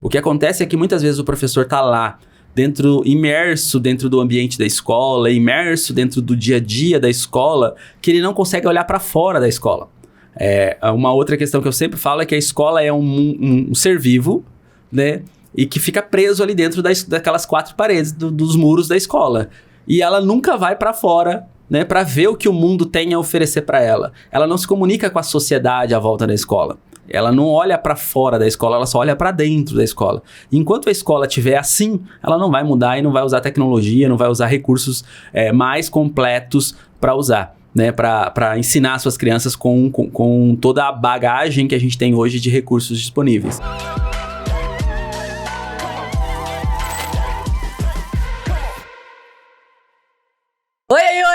O que acontece é que muitas vezes o professor está lá, imerso dentro do ambiente da escola, imerso dentro do dia a dia da escola, que ele não consegue olhar para fora da escola. Uma outra questão que eu sempre falo é que a escola é um ser vivo, né? E que fica preso ali dentro daquelas 4 paredes dos muros da escola. E ela nunca vai para fora, né, para ver o que o mundo tem a oferecer para ela. Ela não se comunica com a sociedade à volta da escola. Ela não olha para fora da escola, ela só olha para dentro da escola. Enquanto a escola estiver assim, ela não vai mudar e não vai usar tecnologia, não vai usar recursos mais completos para usar, né, para ensinar suas crianças com toda a bagagem que a gente tem hoje de recursos disponíveis.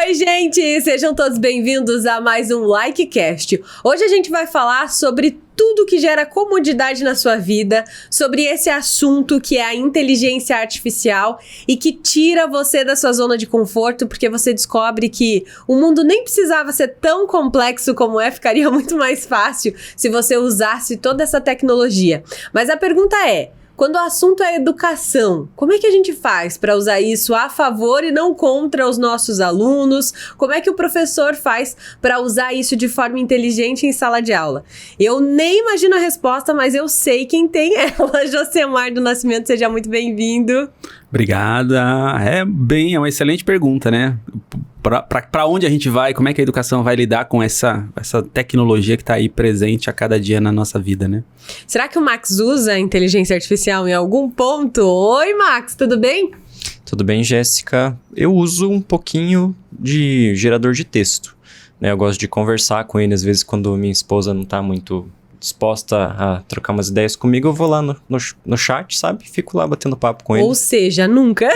Oi, gente! Sejam todos bem-vindos a mais um LikeCast. Hoje a gente vai falar sobre tudo que gera comodidade na sua vida, sobre esse assunto que é a inteligência artificial e que tira você da sua zona de conforto, porque você descobre que o mundo nem precisava ser tão complexo como ficaria muito mais fácil se você usasse toda essa tecnologia. Mas a pergunta é: quando o assunto é educação, como é que a gente faz para usar isso a favor e não contra os nossos alunos? Como é que o professor faz para usar isso de forma inteligente em sala de aula? Eu nem imagino a resposta, mas eu sei quem tem ela. Josemar do Nascimento, seja muito bem-vindo. Obrigada. É uma excelente pergunta, né? Para onde a gente vai? Como é que a educação vai lidar com essa tecnologia que está aí presente a cada dia na nossa vida, né? Será que o Max usa a inteligência artificial em algum ponto? Oi, Max, tudo bem? Tudo bem, Jéssica. Eu uso um pouquinho de gerador de texto, né? Eu gosto de conversar com ele, às vezes quando minha esposa não está muito disposta a trocar umas ideias comigo, eu vou lá no chat, sabe? Fico lá batendo papo com ele. Ou seja, nunca...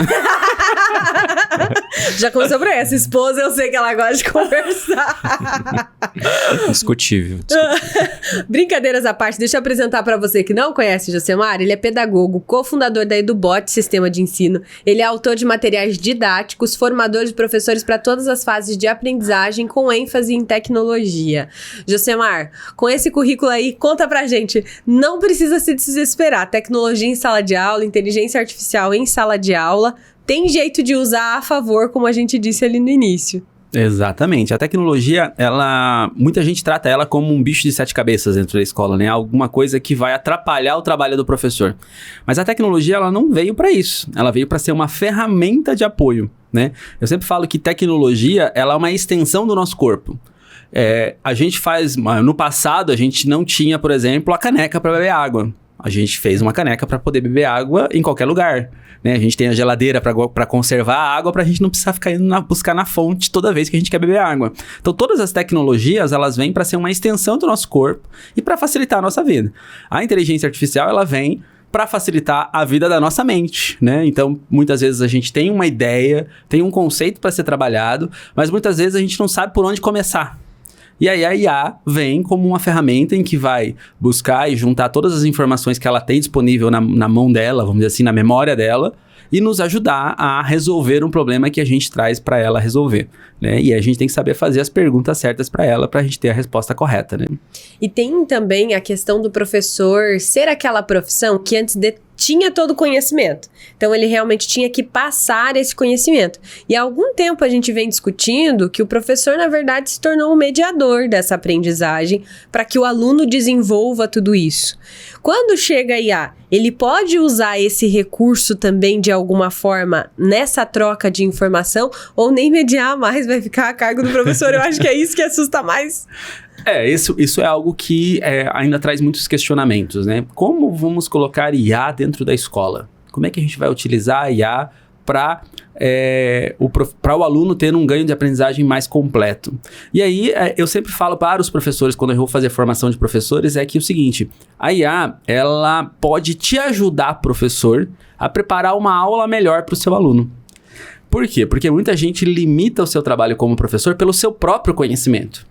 Já começou pra essa esposa, eu sei que ela gosta de conversar. Discutível. Brincadeiras à parte, deixa eu apresentar pra você que não conhece o Josemar. Ele é pedagogo, cofundador da EduBot, sistema de ensino. Ele é autor de materiais didáticos, formador de professores para todas as fases de aprendizagem, com ênfase em tecnologia. Josemar, com esse currículo aí, conta pra gente. Não precisa se desesperar. Tecnologia em sala de aula, inteligência artificial em sala de aula. Tem jeito de usar a favor, como a gente disse ali no início. Exatamente. A tecnologia, muita gente trata ela como um bicho de 7 cabeças dentro da escola, né? Alguma coisa que vai atrapalhar o trabalho do professor. Mas a tecnologia, ela não veio para isso. Ela veio para ser uma ferramenta de apoio, né? Eu sempre falo que tecnologia, ela é uma extensão do nosso corpo. A gente no passado, a gente não tinha, por exemplo, a caneca para beber água. A gente fez uma caneca para poder beber água em qualquer lugar, né? A gente tem a geladeira para conservar a água, para a gente não precisar ficar indo buscar na fonte toda vez que a gente quer beber água. Então, todas as tecnologias, elas vêm para ser uma extensão do nosso corpo e para facilitar a nossa vida. A inteligência artificial, ela vem para facilitar a vida da nossa mente, né? Então, muitas vezes a gente tem uma ideia, tem um conceito para ser trabalhado, mas muitas vezes a gente não sabe por onde começar. E aí a IA vem como uma ferramenta em que vai buscar e juntar todas as informações que ela tem disponível na mão dela, vamos dizer assim, na memória dela, e nos ajudar a resolver um problema que a gente traz para ela resolver, né? E a gente tem que saber fazer as perguntas certas para ela, para a gente ter a resposta correta, né? E tem também a questão do professor ser aquela profissão que antes tinha todo o conhecimento. Então, ele realmente tinha que passar esse conhecimento. E há algum tempo a gente vem discutindo que o professor, na verdade, se tornou um mediador dessa aprendizagem para que o aluno desenvolva tudo isso. Quando chega a IA, ele pode usar esse recurso também de alguma forma nessa troca de informação ou nem mediar mais, vai ficar a cargo do professor? Eu acho que é isso que assusta mais. Isso é algo que ainda traz muitos questionamentos, né? Como vamos colocar IA dentro da escola? Como é que a gente vai utilizar a IA para o aluno ter um ganho de aprendizagem mais completo? E aí, eu sempre falo para os professores, quando eu vou fazer formação de professores, é que o seguinte: a IA, ela pode te ajudar, professor, a preparar uma aula melhor para o seu aluno. Por quê? Porque muita gente limita o seu trabalho como professor pelo seu próprio conhecimento.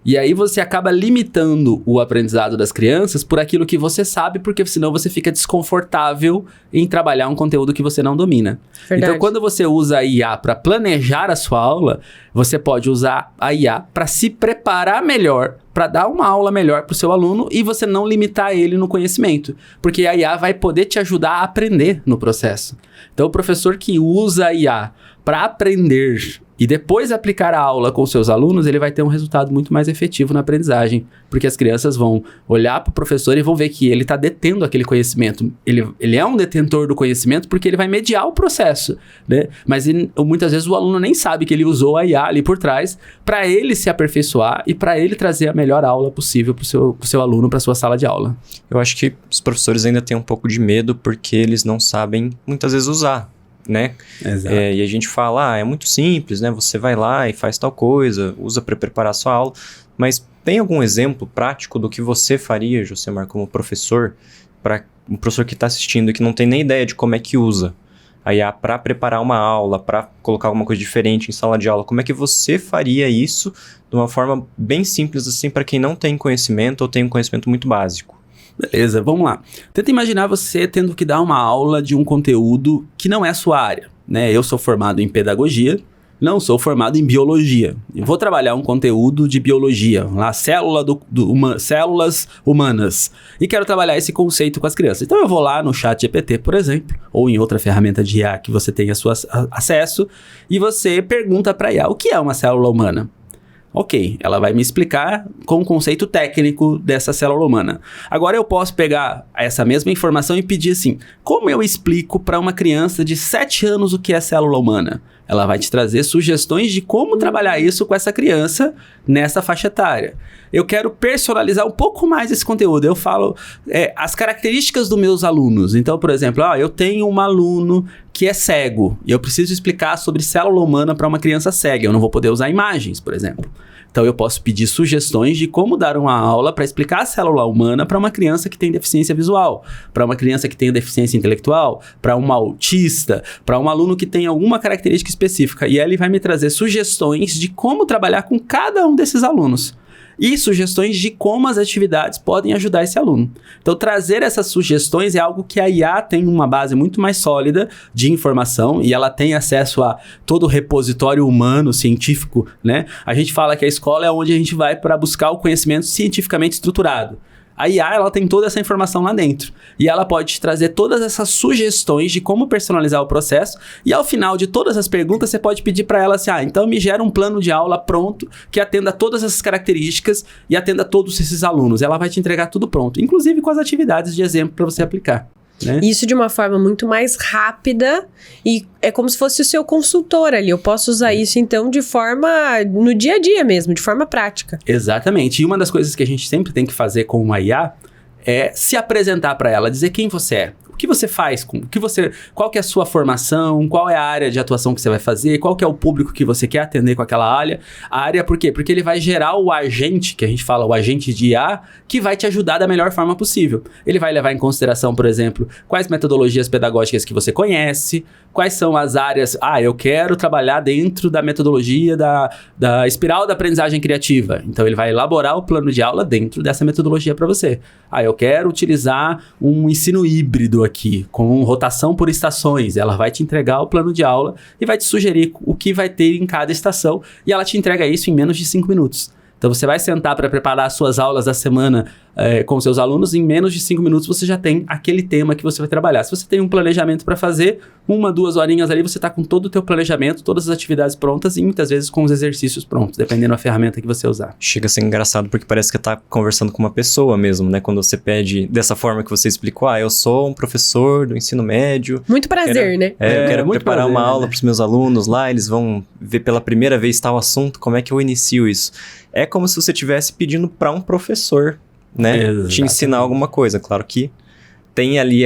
E aí você acaba limitando o aprendizado das crianças por aquilo que você sabe, porque senão você fica desconfortável em trabalhar um conteúdo que você não domina. Verdade. Então, quando você usa a IA para planejar a sua aula, você pode usar a IA para se preparar melhor, para dar uma aula melhor para o seu aluno e você não limitar ele no conhecimento. Porque a IA vai poder te ajudar a aprender no processo. Então, o professor que usa a IA para aprender e depois aplicar a aula com seus alunos, ele vai ter um resultado muito mais efetivo na aprendizagem, porque as crianças vão olhar para o professor e vão ver que ele está detendo aquele conhecimento. Ele é um detentor do conhecimento porque ele vai mediar o processo, né? Mas muitas vezes o aluno nem sabe que ele usou a IA ali por trás para ele se aperfeiçoar e para ele trazer a melhor aula possível para o seu aluno, para a sua sala de aula. Eu acho que os professores ainda têm um pouco de medo porque eles não sabem muitas vezes usar, né? Exato. E a gente fala, é muito simples, né? Você vai lá e faz tal coisa, usa para preparar a sua aula. Mas tem algum exemplo prático do que você faria, Josemar, como professor, para um professor que está assistindo e que não tem nem ideia de como é que usa a IA para preparar uma aula, para colocar alguma coisa diferente em sala de aula? Como é que você faria isso de uma forma bem simples, assim, para quem não tem conhecimento ou tem um conhecimento muito básico? Beleza, vamos lá. Tenta imaginar você tendo que dar uma aula de um conteúdo que não é a sua área, né? Eu sou formado em pedagogia, não sou formado em biologia. Eu vou trabalhar um conteúdo de biologia, lá, células humanas, e quero trabalhar esse conceito com as crianças. Então eu vou lá no ChatGPT, por exemplo, ou em outra ferramenta de IA que você tenha acesso, e você pergunta para a IA o que é uma célula humana. Ok, ela vai me explicar com o conceito técnico dessa célula humana. Agora eu posso pegar essa mesma informação e pedir assim, como eu explico para uma criança de 7 anos o que é célula humana? Ela vai te trazer sugestões de como trabalhar isso com essa criança nessa faixa etária. Eu quero personalizar um pouco mais esse conteúdo. Eu falo as características dos meus alunos. Então, por exemplo, eu tenho um aluno que é cego e eu preciso explicar sobre célula humana para uma criança cega. Eu não vou poder usar imagens, por exemplo. Então, eu posso pedir sugestões de como dar uma aula para explicar a célula humana para uma criança que tem deficiência visual, para uma criança que tem deficiência intelectual, para um autista, para um aluno que tem alguma característica específica. E ele vai me trazer sugestões de como trabalhar com cada um desses alunos. E sugestões de como as atividades podem ajudar esse aluno. Então, trazer essas sugestões é algo que a IA tem uma base muito mais sólida de informação e ela tem acesso a todo o repositório humano, científico, né? A gente fala que a escola é onde a gente vai para buscar o conhecimento cientificamente estruturado. A IA, ela tem toda essa informação lá dentro. E ela pode te trazer todas essas sugestões de como personalizar o processo. E ao final de todas as perguntas, você pode pedir para ela assim, então me gera um plano de aula pronto que atenda todas essas características e atenda todos esses alunos. Ela vai te entregar tudo pronto, inclusive com as atividades de exemplo para você aplicar. Né? Isso de uma forma muito mais rápida e é como se fosse o seu consultor ali. Eu posso usar isso, então, de forma no dia a dia mesmo, de forma prática. Exatamente. E uma das coisas que a gente sempre tem que fazer com uma IA é se apresentar para ela, dizer quem você é. O que você faz? Qual que é a sua formação? Qual é a área de atuação que você vai fazer? Qual que é o público que você quer atender com aquela área? A área por quê? Porque ele vai gerar o agente, que a gente fala, o agente de IA, que vai te ajudar da melhor forma possível. Ele vai levar em consideração, por exemplo, quais metodologias pedagógicas que você conhece, quais são as áreas... eu quero trabalhar dentro da metodologia da espiral da aprendizagem criativa. Então, ele vai elaborar o plano de aula dentro dessa metodologia para você. Eu quero utilizar um ensino híbrido aqui, com rotação por estações. Ela vai te entregar o plano de aula e vai te sugerir o que vai ter em cada estação e ela te entrega isso em menos de 5 minutos. Então, você vai sentar para preparar as suas aulas da semana com seus alunos, em menos de 5 minutos você já tem aquele tema que você vai trabalhar. Se você tem um planejamento para fazer, 1, 2 horinhas ali, você está com todo o teu planejamento, todas as atividades prontas e muitas vezes com os exercícios prontos, dependendo da ferramenta que você usar. Chega a ser engraçado porque parece que está conversando com uma pessoa mesmo, né? Quando você pede dessa forma que você explicou, eu sou um professor do ensino médio. Muito prazer, né? Eu quero preparar prazer, uma aula né? para os meus alunos lá, eles vão ver pela primeira vez tal assunto, como é que eu inicio isso? É como se você estivesse pedindo para um professor, né? Exatamente. Te ensinar alguma coisa. Claro que tem ali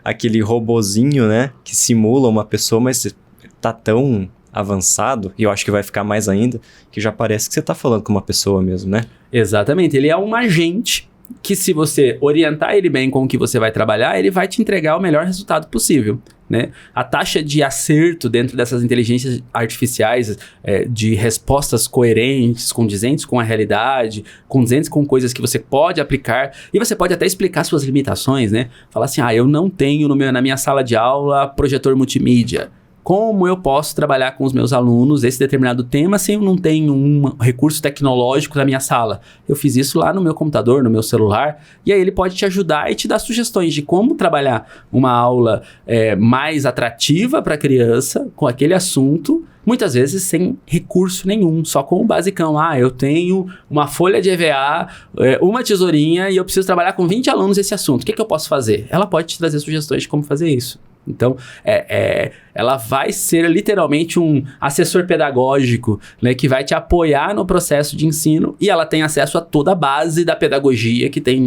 aquele robozinho, né? Que simula uma pessoa, mas tá tão avançado, e eu acho que vai ficar mais ainda, que já parece que você tá falando com uma pessoa mesmo, né? Exatamente. Ele é um agente que, se você orientar ele bem com o que você vai trabalhar, ele vai te entregar o melhor resultado possível. né? A taxa de acerto dentro dessas inteligências artificiais, de respostas coerentes, condizentes com a realidade, condizentes com coisas que você pode aplicar, e você pode até explicar suas limitações, né? Falar assim, eu não tenho na minha sala de aula projetor multimídia. Como eu posso trabalhar com os meus alunos esse determinado tema se eu não tenho um recurso tecnológico na minha sala? Eu fiz isso lá no meu computador, no meu celular, e aí ele pode te ajudar e te dar sugestões de como trabalhar uma aula mais atrativa para a criança com aquele assunto, muitas vezes sem recurso nenhum, só com o basicão. Eu tenho uma folha de EVA, uma tesourinha e eu preciso trabalhar com 20 alunos esse assunto. O que eu posso fazer? Ela pode te trazer sugestões de como fazer isso. Então, ela vai ser literalmente um assessor pedagógico, né, que vai te apoiar no processo de ensino, e ela tem acesso a toda a base da pedagogia que tem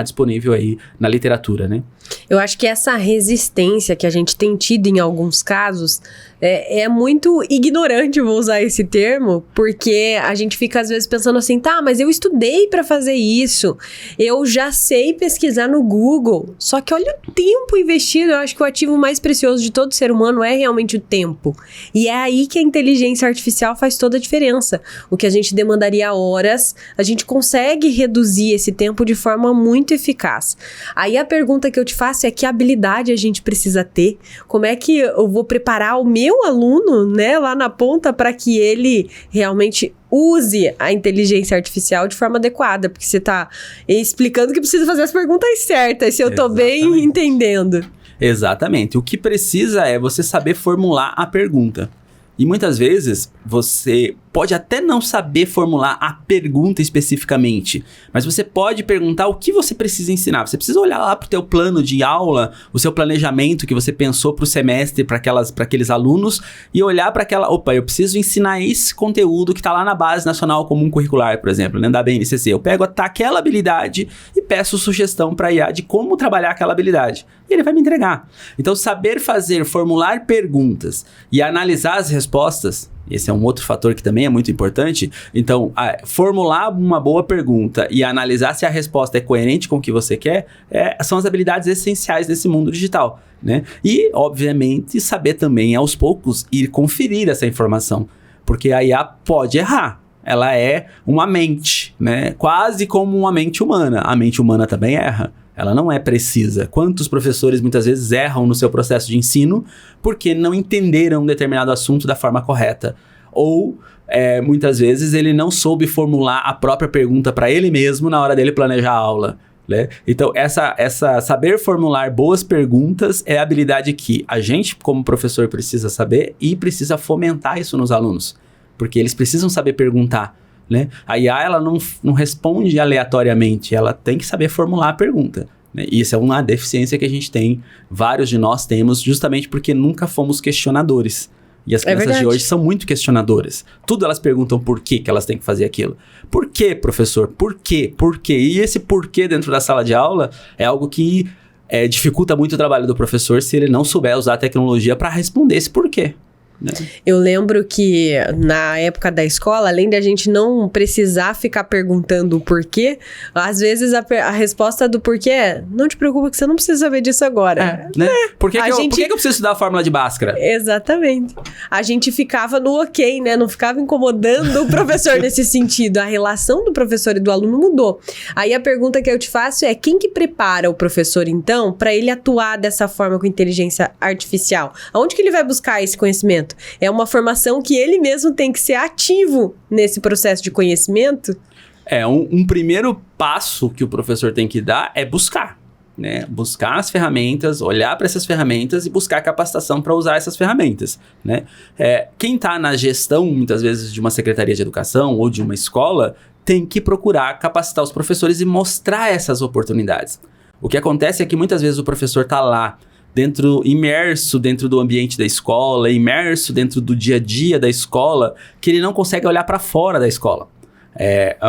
disponível aí na literatura, né? Eu acho que essa resistência que a gente tem tido em alguns casos é muito ignorante, vou usar esse termo, porque a gente fica às vezes pensando assim, mas eu estudei para fazer isso, eu já sei pesquisar no Google, só que olha o tempo investido. Eu acho que o ativo mais precioso de todo ser humano é realmente o tempo, e é aí que a inteligência artificial faz toda a diferença. O que a gente demandaria horas, a gente consegue reduzir esse tempo de forma muito eficaz. Aí a pergunta que eu te faço é que habilidade a gente precisa ter, como é que eu vou preparar o meu aluno, né, lá na ponta para que ele realmente use a inteligência artificial de forma adequada, porque você está explicando que precisa fazer as perguntas certas, se eu estou bem entendendo. Exatamente. O que precisa é você saber formular a pergunta. E muitas vezes você pode até não saber formular a pergunta especificamente, mas você pode perguntar o que você precisa ensinar. Você precisa olhar lá para o teu plano de aula, o seu planejamento que você pensou para o semestre, para aqueles alunos, e olhar para eu preciso ensinar esse conteúdo que está lá na Base Nacional Comum Curricular, por exemplo, né, da BNCC. Eu pego aquela habilidade e peço sugestão para a IA de como trabalhar aquela habilidade. E ele vai me entregar. Então, saber formular perguntas e analisar as respostas, esse é um outro fator que também é muito importante. Então, formular uma boa pergunta e analisar se a resposta é coerente com o que você quer, são as habilidades essenciais desse mundo digital, né? E, obviamente, saber também, aos poucos, ir conferir essa informação, porque a IA pode errar. Ela é uma mente, né? Quase como uma mente humana. A mente humana também erra. Ela não é precisa. Quantos professores muitas vezes erram no seu processo de ensino porque não entenderam um determinado assunto da forma correta? Ou, muitas vezes, ele não soube formular a própria pergunta para ele mesmo na hora dele planejar a aula, né? Então, essa saber formular boas perguntas é a habilidade que a gente, como professor, precisa saber e precisa fomentar isso nos alunos. Porque eles precisam saber perguntar, né? A IA, ela não responde aleatoriamente, ela tem que saber formular a pergunta, né? E isso é uma deficiência que a gente tem, vários de nós temos, justamente porque nunca fomos questionadores. E as crianças de hoje são muito questionadoras. Tudo elas perguntam por que elas têm que fazer aquilo. Por quê, professor? Por quê? Por quê? E esse porquê dentro da sala de aula é algo que dificulta muito o trabalho do professor se ele não souber usar a tecnologia para responder esse porquê. Eu lembro que na época da escola, além de a gente não precisar ficar perguntando o porquê, às vezes a resposta do porquê é: não te preocupa que você não precisa saber disso agora. Né? Por que eu preciso estudar a fórmula de Bhaskara? Exatamente. A gente ficava no ok, né? Não ficava incomodando o professor nesse sentido. A relação do professor e do aluno mudou. Aí a pergunta que eu te faço é: quem que prepara o professor, então, para ele atuar dessa forma com inteligência artificial? Aonde que ele vai buscar esse conhecimento? É uma formação que ele mesmo tem que ser ativo nesse processo de conhecimento? Um primeiro passo que o professor tem que dar é buscar, né? Buscar as ferramentas, olhar para essas ferramentas e buscar capacitação para usar essas ferramentas, né? Quem está na gestão, muitas vezes, de uma secretaria de educação ou de uma escola, tem que procurar capacitar os professores e mostrar essas oportunidades. O que acontece é que muitas vezes o professor está lá, imerso dentro do ambiente da escola, imerso dentro do dia a dia da escola, que ele não consegue olhar para fora da escola.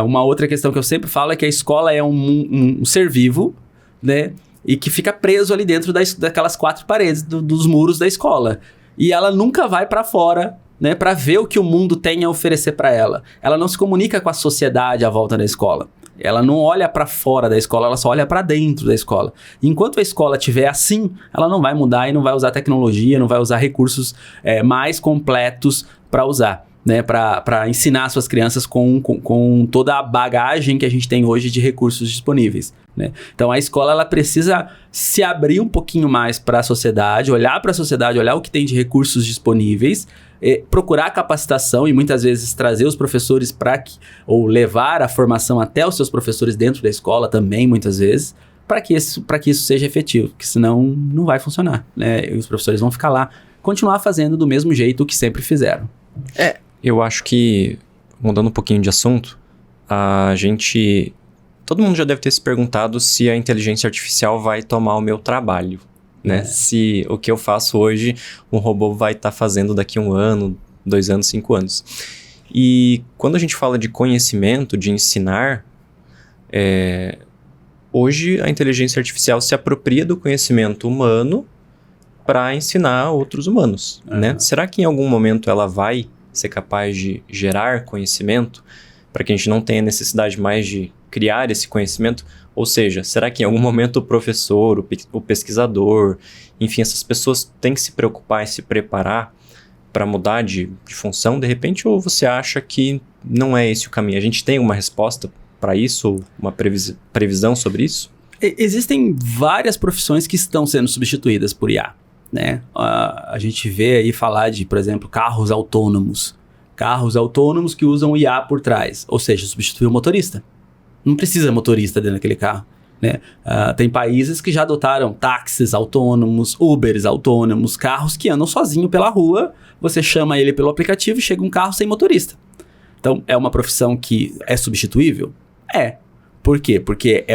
Uma outra questão que eu sempre falo é que a escola é um ser vivo, né? E que fica preso ali dentro daquelas 4 paredes dos muros da escola. E ela nunca vai para fora, né, para ver o que o mundo tem a oferecer para ela. Ela não se comunica com a sociedade à volta da escola. Ela não olha para fora da escola, ela só olha para dentro da escola. E enquanto a escola estiver assim, ela não vai mudar e não vai usar tecnologia, não vai usar recursos mais completos para usar, né? Para ensinar suas crianças com toda a bagagem que a gente tem hoje de recursos disponíveis, né? Então a escola ela precisa se abrir um pouquinho mais para a sociedade, olhar para a sociedade, olhar o que tem de recursos disponíveis, procurar capacitação e muitas vezes trazer os professores ou levar a formação até os seus professores dentro da escola também, muitas vezes, para que isso seja efetivo, porque senão não vai funcionar, né? E os professores vão ficar lá, continuar fazendo do mesmo jeito que sempre fizeram. Eu acho que, mudando um pouquinho de assunto, todo mundo já deve ter se perguntado se a inteligência artificial vai tomar o meu trabalho, né? Se o que eu faço hoje, um robô vai estar fazendo daqui 1 ano, 2 anos, 5 anos. E quando a gente fala de conhecimento, de ensinar, hoje a inteligência artificial se apropria do conhecimento humano para ensinar outros humanos, né? Será que em algum momento ela vai ser capaz de gerar conhecimento para que a gente não tenha necessidade mais de criar esse conhecimento? Ou seja, será que em algum momento o professor, o pesquisador, enfim, essas pessoas têm que se preocupar e se preparar para mudar de função de repente? Ou você acha que não é esse o caminho? A gente tem uma resposta para isso, uma previsão sobre isso? Existem várias profissões que estão sendo substituídas por IA, né? A gente vê aí falar de, por exemplo, carros autônomos que usam IA por trás, ou seja, substituir o motorista. Não precisa motorista dentro daquele carro, né? Tem países que já adotaram táxis autônomos, Ubers autônomos, carros que andam sozinho pela rua, você chama ele pelo aplicativo e chega um carro sem motorista. Então, é uma profissão que é substituível? Por quê? Porque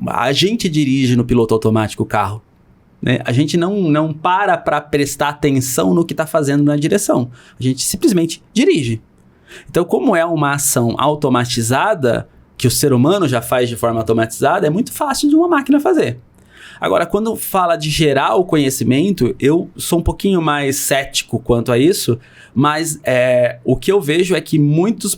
a gente dirige no piloto automático o carro, né? A gente não para prestar atenção no que está fazendo na direção. A gente simplesmente dirige. Então, como é uma ação automatizada, que o ser humano já faz de forma automatizada, é muito fácil de uma máquina fazer. Agora, quando fala de gerar o conhecimento, eu sou um pouquinho mais cético quanto a isso, mas o que eu vejo é que muitos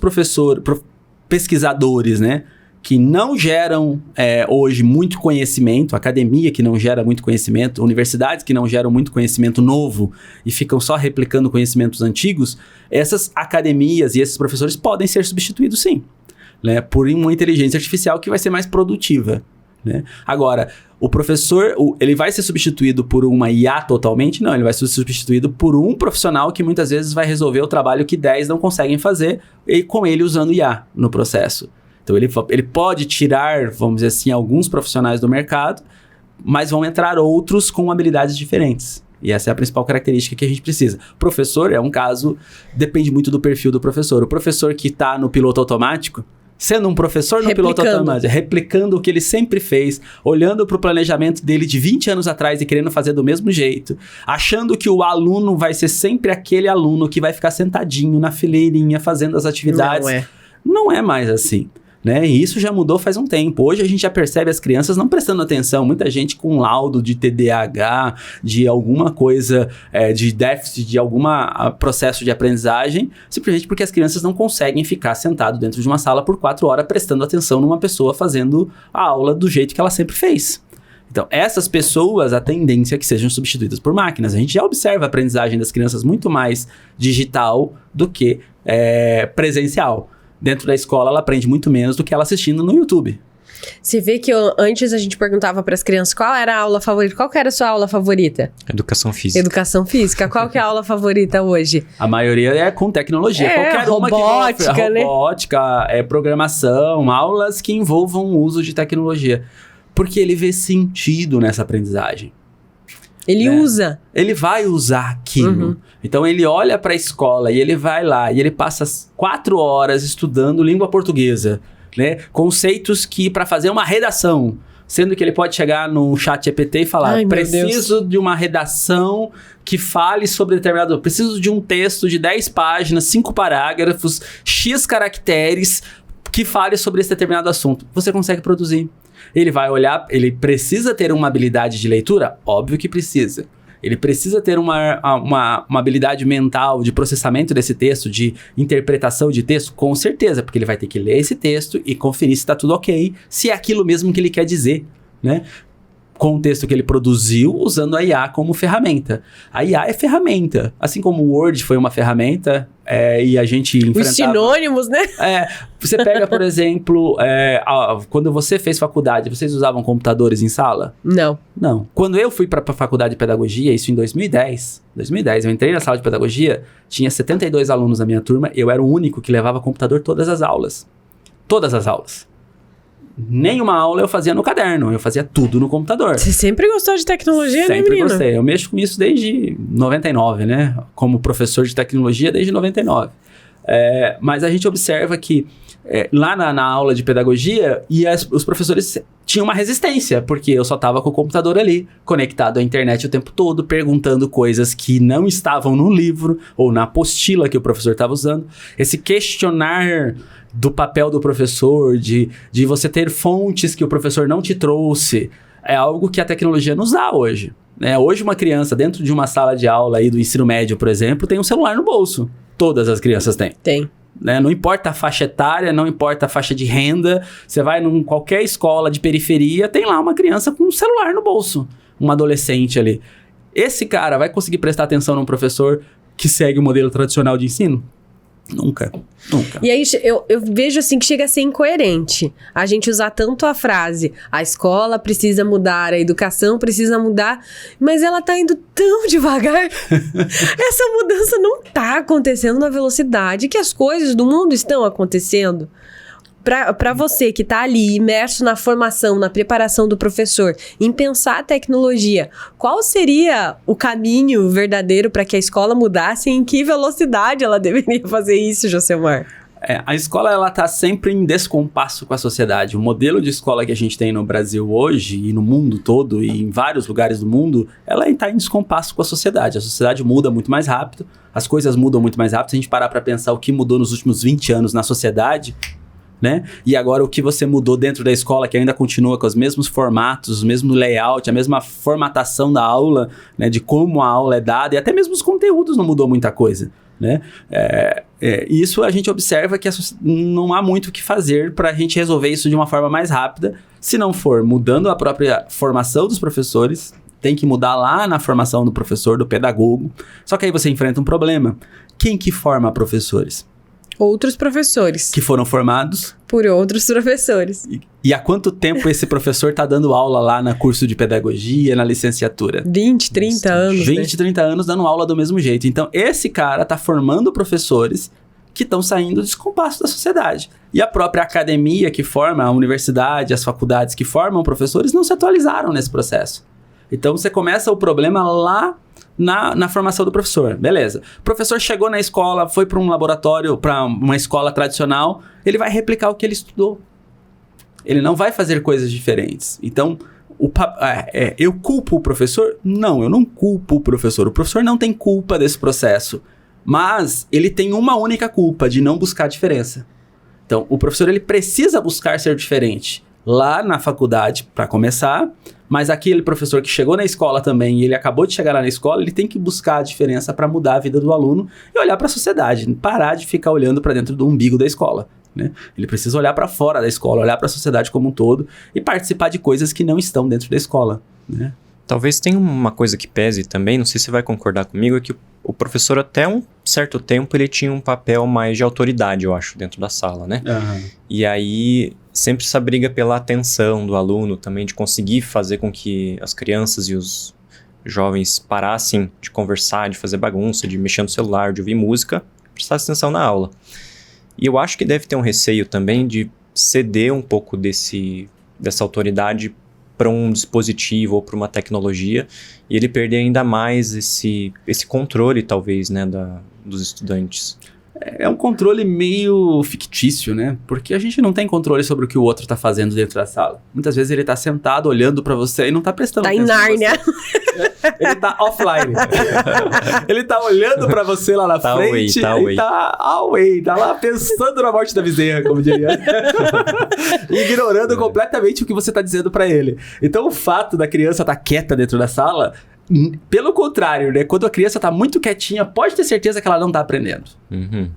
pesquisadores, né, que não geram hoje muito conhecimento, academia que não gera muito conhecimento, universidades que não geram muito conhecimento novo e ficam só replicando conhecimentos antigos, essas academias e esses professores podem ser substituídos sim, né, por uma inteligência artificial que vai ser mais produtiva, né? Agora, o professor, ele vai ser substituído por uma IA totalmente? Não, ele vai ser substituído por um profissional que muitas vezes vai resolver o trabalho que 10 não conseguem fazer, e com ele usando IA no processo. Então, ele pode tirar, vamos dizer assim, alguns profissionais do mercado, mas vão entrar outros com habilidades diferentes. E essa é a principal característica que a gente precisa. Professor é um caso, depende muito do perfil do professor. O professor que está no piloto automático, sendo um professor no piloto automático, replicando o que ele sempre fez, olhando para o planejamento dele de 20 anos atrás e querendo fazer do mesmo jeito, achando que o aluno vai ser sempre aquele aluno que vai ficar sentadinho na fileirinha fazendo as atividades. Não é mais assim, né? E isso já mudou faz um tempo. Hoje a gente já percebe as crianças não prestando atenção. Muita gente com laudo de TDAH, de alguma coisa, de déficit, de algum processo de aprendizagem, simplesmente porque as crianças não conseguem ficar sentado dentro de uma sala por 4 horas prestando atenção numa pessoa fazendo a aula do jeito que ela sempre fez. Então, essas pessoas, a tendência é que sejam substituídas por máquinas. A gente já observa a aprendizagem das crianças muito mais digital do que presencial. Dentro da escola, ela aprende muito menos do que ela assistindo no YouTube. Você vê que antes a gente perguntava para as crianças qual era a aula favorita. Qual que era a sua aula favorita? Educação física. Educação física. Qual que é a aula favorita hoje? A maioria é com tecnologia. Qualquer robótica, uma que robótica, programação, aulas que envolvam o uso de tecnologia. Porque ele vê sentido nessa aprendizagem. Ele usa. Ele vai usar aquilo. Então, ele olha para a escola e ele vai lá e ele passa 4 horas estudando língua portuguesa, né? Conceitos que, para fazer uma redação, sendo que ele pode chegar no chat GPT e falar, preciso de uma redação que fale sobre determinado... Preciso de um texto de 10 páginas, 5 parágrafos, X caracteres, que fale sobre esse determinado assunto. Você consegue produzir. Ele vai olhar, ele precisa ter uma habilidade de leitura? Óbvio que precisa. Ele precisa ter uma habilidade mental de processamento desse texto, de interpretação de texto, com certeza, porque ele vai ter que ler esse texto e conferir se está tudo ok, se é aquilo mesmo que ele quer dizer, né? Com o texto que ele produziu, usando a IA como ferramenta. A IA é ferramenta. Assim como o Word foi uma ferramenta e a gente enfrentava... Os sinônimos, né? Você pega, por exemplo, quando você fez faculdade, vocês usavam computadores em sala? Não. Não. Quando eu fui para a faculdade de pedagogia, isso em 2010, eu entrei na sala de pedagogia, tinha 72 alunos na minha turma, eu era o único que levava computador todas as aulas. Todas as aulas. Nenhuma aula eu fazia no caderno, eu fazia tudo no computador. Você sempre gostou de tecnologia, né, menino? Sempre gostei. Eu mexo com isso desde 99, né? Como professor de tecnologia desde 99. Mas a gente observa que lá na aula de pedagogia, os professores tinham uma resistência, porque eu só estava com o computador ali, conectado à internet o tempo todo, perguntando coisas que não estavam no livro ou na apostila que o professor estava usando. Esse questionar do papel do professor, de você ter fontes que o professor não te trouxe, é algo que a tecnologia nos dá hoje. Hoje uma criança dentro de uma sala de aula aí do ensino médio, por exemplo, tem um celular no bolso. Todas as crianças têm. Tem. Não importa a faixa etária, não importa a faixa de renda, você vai em qualquer escola de periferia, tem lá uma criança com um celular no bolso, um adolescente ali. Esse cara vai conseguir prestar atenção num professor que segue o modelo tradicional de ensino? Nunca. E aí eu vejo assim que chega a ser incoerente a gente usar tanto a frase a escola precisa mudar, a educação precisa mudar, mas ela tá indo tão devagar. Essa mudança não tá acontecendo na velocidade que as coisas do mundo estão acontecendo. Para você que tá ali imerso na formação, na preparação do professor, em pensar a tecnologia, qual seria o caminho verdadeiro para que a escola mudasse e em que velocidade ela deveria fazer isso, Josemar? A escola, ela tá sempre em descompasso com a sociedade. O modelo de escola que a gente tem no Brasil hoje e no mundo todo e em vários lugares do mundo, ela está em descompasso com a sociedade. A sociedade muda muito mais rápido, as coisas mudam muito mais rápido. Se a gente parar para pensar o que mudou nos últimos 20 anos na sociedade, né? E agora o que você mudou dentro da escola, que ainda continua com os mesmos formatos, o mesmo layout, a mesma formatação da aula, né? De como a aula é dada, e até mesmo os conteúdos não mudou muita coisa, né? Isso a gente observa que não há muito o que fazer para a gente resolver isso de uma forma mais rápida, se não for mudando a própria formação dos professores. Tem que mudar lá na formação do professor, do pedagogo. Só que aí você enfrenta um problema. Quem que forma professores? Outros professores. Que foram formados por outros professores. E há quanto tempo esse professor está dando aula lá no curso de pedagogia, na licenciatura? 20, 30 anos, 20, 30 anos dando aula do mesmo jeito. Então, esse cara está formando professores que estão saindo do descompasso da sociedade. E a própria academia que forma, a universidade, as faculdades que formam professores não se atualizaram nesse processo. Então, você começa o problema lá na formação do professor. Beleza. O professor chegou na escola, foi para um laboratório, para uma escola tradicional, ele vai replicar o que ele estudou. Ele não vai fazer coisas diferentes. Então, eu culpo o professor? Não, eu não culpo o professor. O professor não tem culpa desse processo. Mas ele tem uma única culpa, de não buscar diferença. Então, o professor ele precisa buscar ser diferente. Lá na faculdade, para começar, mas aquele professor que chegou na escola também, e ele acabou de chegar lá na escola, ele tem que buscar a diferença para mudar a vida do aluno e olhar para a sociedade, parar de ficar olhando para dentro do umbigo da escola, né? Ele precisa olhar para fora da escola, olhar para a sociedade como um todo e participar de coisas que não estão dentro da escola, né? Talvez tenha uma coisa que pese também, não sei se você vai concordar comigo, é que o professor até um certo tempo ele tinha um papel mais de autoridade, eu acho, dentro da sala, né? Uhum. E aí sempre essa briga pela atenção do aluno também, de conseguir fazer com que as crianças e os jovens parassem de conversar, de fazer bagunça, de mexer no celular, de ouvir música, prestassem atenção na aula. E eu acho que deve ter um receio também de ceder um pouco dessa autoridade para um dispositivo ou para uma tecnologia e ele perder ainda mais esse controle, talvez, né, dos estudantes. É um controle meio fictício, né? Porque a gente não tem controle sobre o que o outro tá fazendo dentro da sala. Muitas vezes ele tá sentado olhando pra você e não tá prestando atenção. Tá em Nárnia. Ele tá offline. Ele tá olhando pra você lá na frente. Tá away. Tá lá pensando na morte da bezerra, como diria. Ignorando completamente o que você tá dizendo pra ele. Então o fato da criança tá quieta dentro da sala Pelo contrário, né? Quando a criança tá muito quietinha, pode ter certeza que ela não tá aprendendo. Uhum.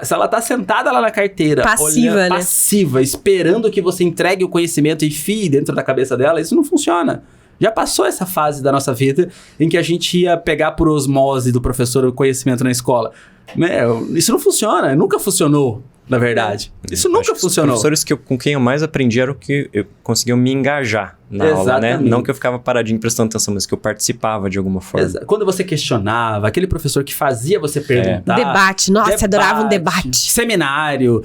Se ela tá sentada lá na carteira, Passiva, né? passiva, esperando que você entregue o conhecimento e enfie dentro da cabeça dela, isso não funciona. Já passou essa fase da nossa vida em que a gente ia pegar por osmose do professor o conhecimento na escola. Né? Isso não funciona, nunca funcionou, na verdade. Isso nunca funcionou. Os professores com quem eu mais aprendi eram que conseguiam me engajar na aula, né? Não que eu ficava paradinho prestando atenção, mas que eu participava de alguma forma. Quando você questionava, aquele professor que fazia você perguntar. Debate, nossa, adorava um debate. Seminário,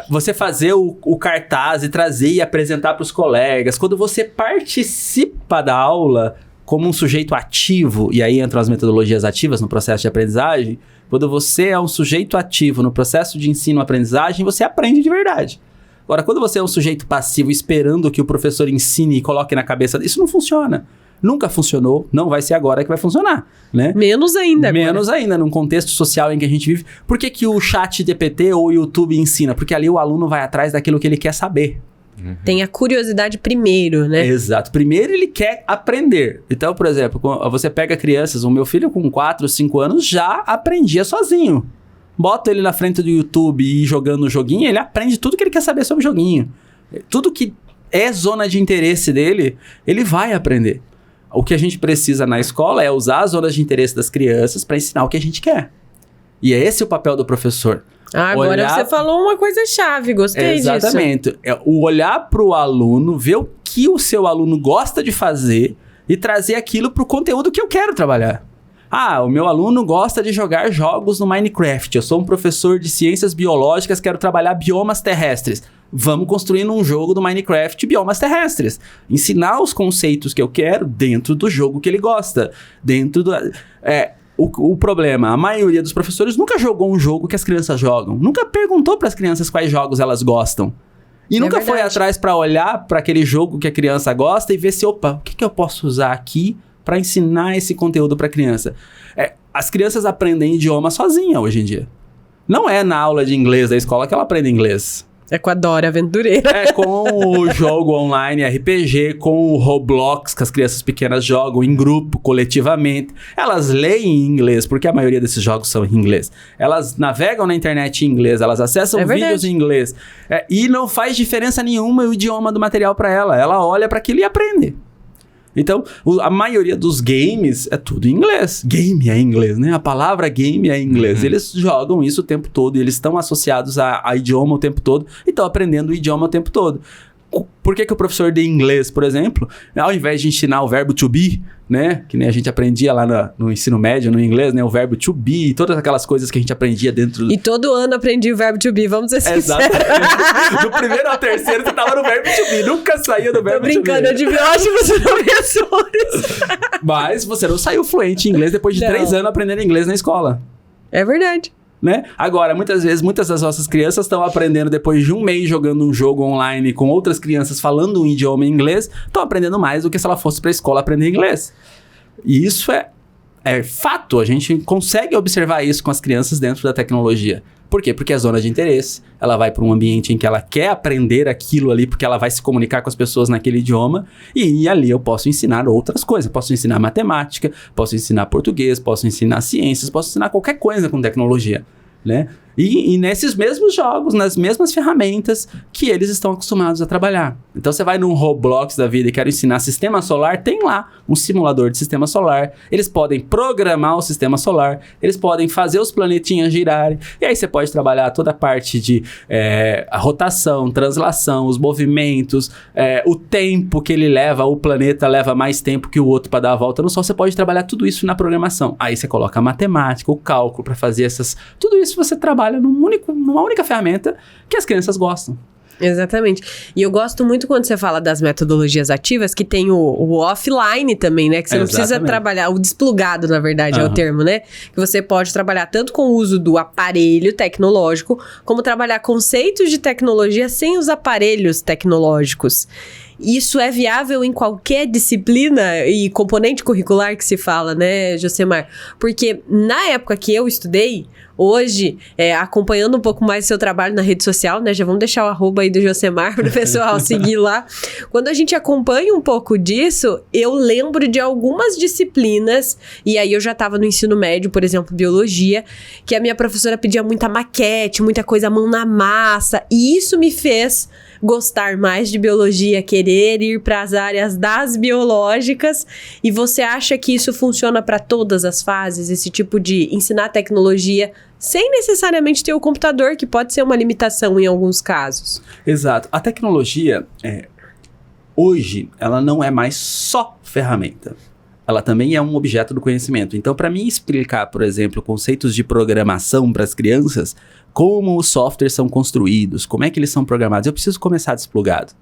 você fazer o cartaz e trazer e apresentar para os colegas. Quando você participa da aula como um sujeito ativo, e aí entram as metodologias ativas no processo de aprendizagem, quando você é um sujeito ativo no processo de ensino-aprendizagem, você aprende de verdade. Agora, quando você é um sujeito passivo esperando que o professor ensine e coloque na cabeça, isso não funciona. Nunca funcionou, não vai ser agora que vai funcionar, né? Menos ainda. Menos ainda, num contexto social em que a gente vive. Por que o ChatGPT ou o YouTube ensina? Porque ali o aluno vai atrás daquilo que ele quer saber. Tem a curiosidade primeiro, né? Exato. Primeiro ele quer aprender. Então, por exemplo, você pega crianças, o meu filho com 4, 5 anos já aprendia sozinho. Bota ele na frente do YouTube e jogando o joguinho, ele aprende tudo que ele quer saber sobre o joguinho. Tudo que é zona de interesse dele, ele vai aprender. O que a gente precisa na escola é usar as zonas de interesse das crianças para ensinar o que a gente quer. E é esse o papel do professor. Agora você falou uma coisa chave, gostei disso. Exatamente. O olhar para o aluno, ver o que o seu aluno gosta de fazer e trazer aquilo para o conteúdo que eu quero trabalhar. O meu aluno gosta de jogar jogos no Minecraft. Eu sou um professor de ciências biológicas, quero trabalhar biomas terrestres. Vamos construir um jogo do Minecraft biomas terrestres. Ensinar os conceitos que eu quero dentro do jogo que ele gosta. Dentro do... O problema, a maioria dos professores nunca jogou um jogo que as crianças jogam. Nunca perguntou para as crianças quais jogos elas gostam. E nunca foi atrás para olhar para aquele jogo que a criança gosta e ver se, o que eu posso usar aqui para ensinar esse conteúdo para a criança. As crianças aprendem idioma sozinha hoje em dia. Não é na aula de inglês da escola que ela aprende inglês. É com a Dora Aventureira. É com o jogo online RPG, com o Roblox, que as crianças pequenas jogam em grupo, coletivamente. Elas leem em inglês, porque a maioria desses jogos são em inglês. Elas navegam na internet em inglês, elas acessam vídeos em inglês. E não faz diferença nenhuma o idioma do material para ela. Ela olha para aquilo e aprende. Então, a maioria dos games é tudo em inglês. Game é em inglês, né? A palavra game é em inglês. Eles jogam isso o tempo todo e eles estão associados a idioma o tempo todo e estão aprendendo o idioma o tempo todo. Por que o professor de inglês, por exemplo, ao invés de ensinar o verbo to be, né? Que nem a gente aprendia lá no ensino médio, no inglês, né? O verbo to be e todas aquelas coisas que a gente aprendia dentro do... E todo ano aprendi o verbo to be, vamos ser sinceros. Exatamente. Do primeiro ao terceiro você tava no verbo to be, nunca saía do verbo to be. Tô brincando, eu tive ótimos professores. Mas você não saiu fluente em inglês depois de 3 anos aprendendo inglês na escola. É verdade. Né? Agora, muitas vezes, muitas das nossas crianças estão aprendendo depois de um mês jogando um jogo online com outras crianças falando um idioma em inglês, estão aprendendo mais do que se ela fosse para a escola aprender inglês. E isso é fato, a gente consegue observar isso com as crianças dentro da tecnologia. Por quê? Porque é zona de interesse, ela vai para um ambiente em que ela quer aprender aquilo ali, porque ela vai se comunicar com as pessoas naquele idioma, e ali eu posso ensinar outras coisas, posso ensinar matemática, posso ensinar português, posso ensinar ciências, posso ensinar qualquer coisa com tecnologia, né? E nesses mesmos jogos, nas mesmas ferramentas que eles estão acostumados a trabalhar. Então você vai num Roblox da vida e quer ensinar sistema solar, tem lá um simulador de sistema solar. Eles podem programar o sistema solar, eles podem fazer os planetinhas girarem. E aí você pode trabalhar toda a parte de a rotação, translação, os movimentos, o tempo que ele leva, o planeta leva mais tempo que o outro para dar a volta no Sol. Você pode trabalhar tudo isso na programação. Aí você coloca a matemática, o cálculo para fazer tudo isso você trabalha numa única ferramenta que as crianças gostam. Exatamente. E eu gosto muito quando você fala das metodologias ativas, que tem o offline também, né? Que você não precisa trabalhar, o desplugado, na verdade, é o termo, né? Que você pode trabalhar tanto com o uso do aparelho tecnológico, como trabalhar conceitos de tecnologia sem os aparelhos tecnológicos. isso é viável em qualquer disciplina e componente curricular que se fala, né, Josemar? Porque na época que eu estudei, hoje, acompanhando um pouco mais o seu trabalho na rede social, né? Já vamos deixar o arroba aí do Josemar para o pessoal seguir lá. Quando a gente acompanha um pouco disso, eu lembro de algumas disciplinas, e aí eu já estava no ensino médio, por exemplo, biologia, que a minha professora pedia muita maquete, muita coisa à mão na massa, e isso me fez gostar mais de biologia, querer ir para as áreas das biológicas. E você acha que isso funciona para todas as fases, esse tipo de ensinar tecnologia sem necessariamente ter o computador, que pode ser uma limitação em alguns casos? Exato. A tecnologia, hoje, ela não é mais só ferramenta. Ela também é um objeto do conhecimento. Então, para mim explicar, por exemplo, conceitos de programação para as crianças, como os softwares são construídos, como é que eles são programados, eu preciso começar desplugado.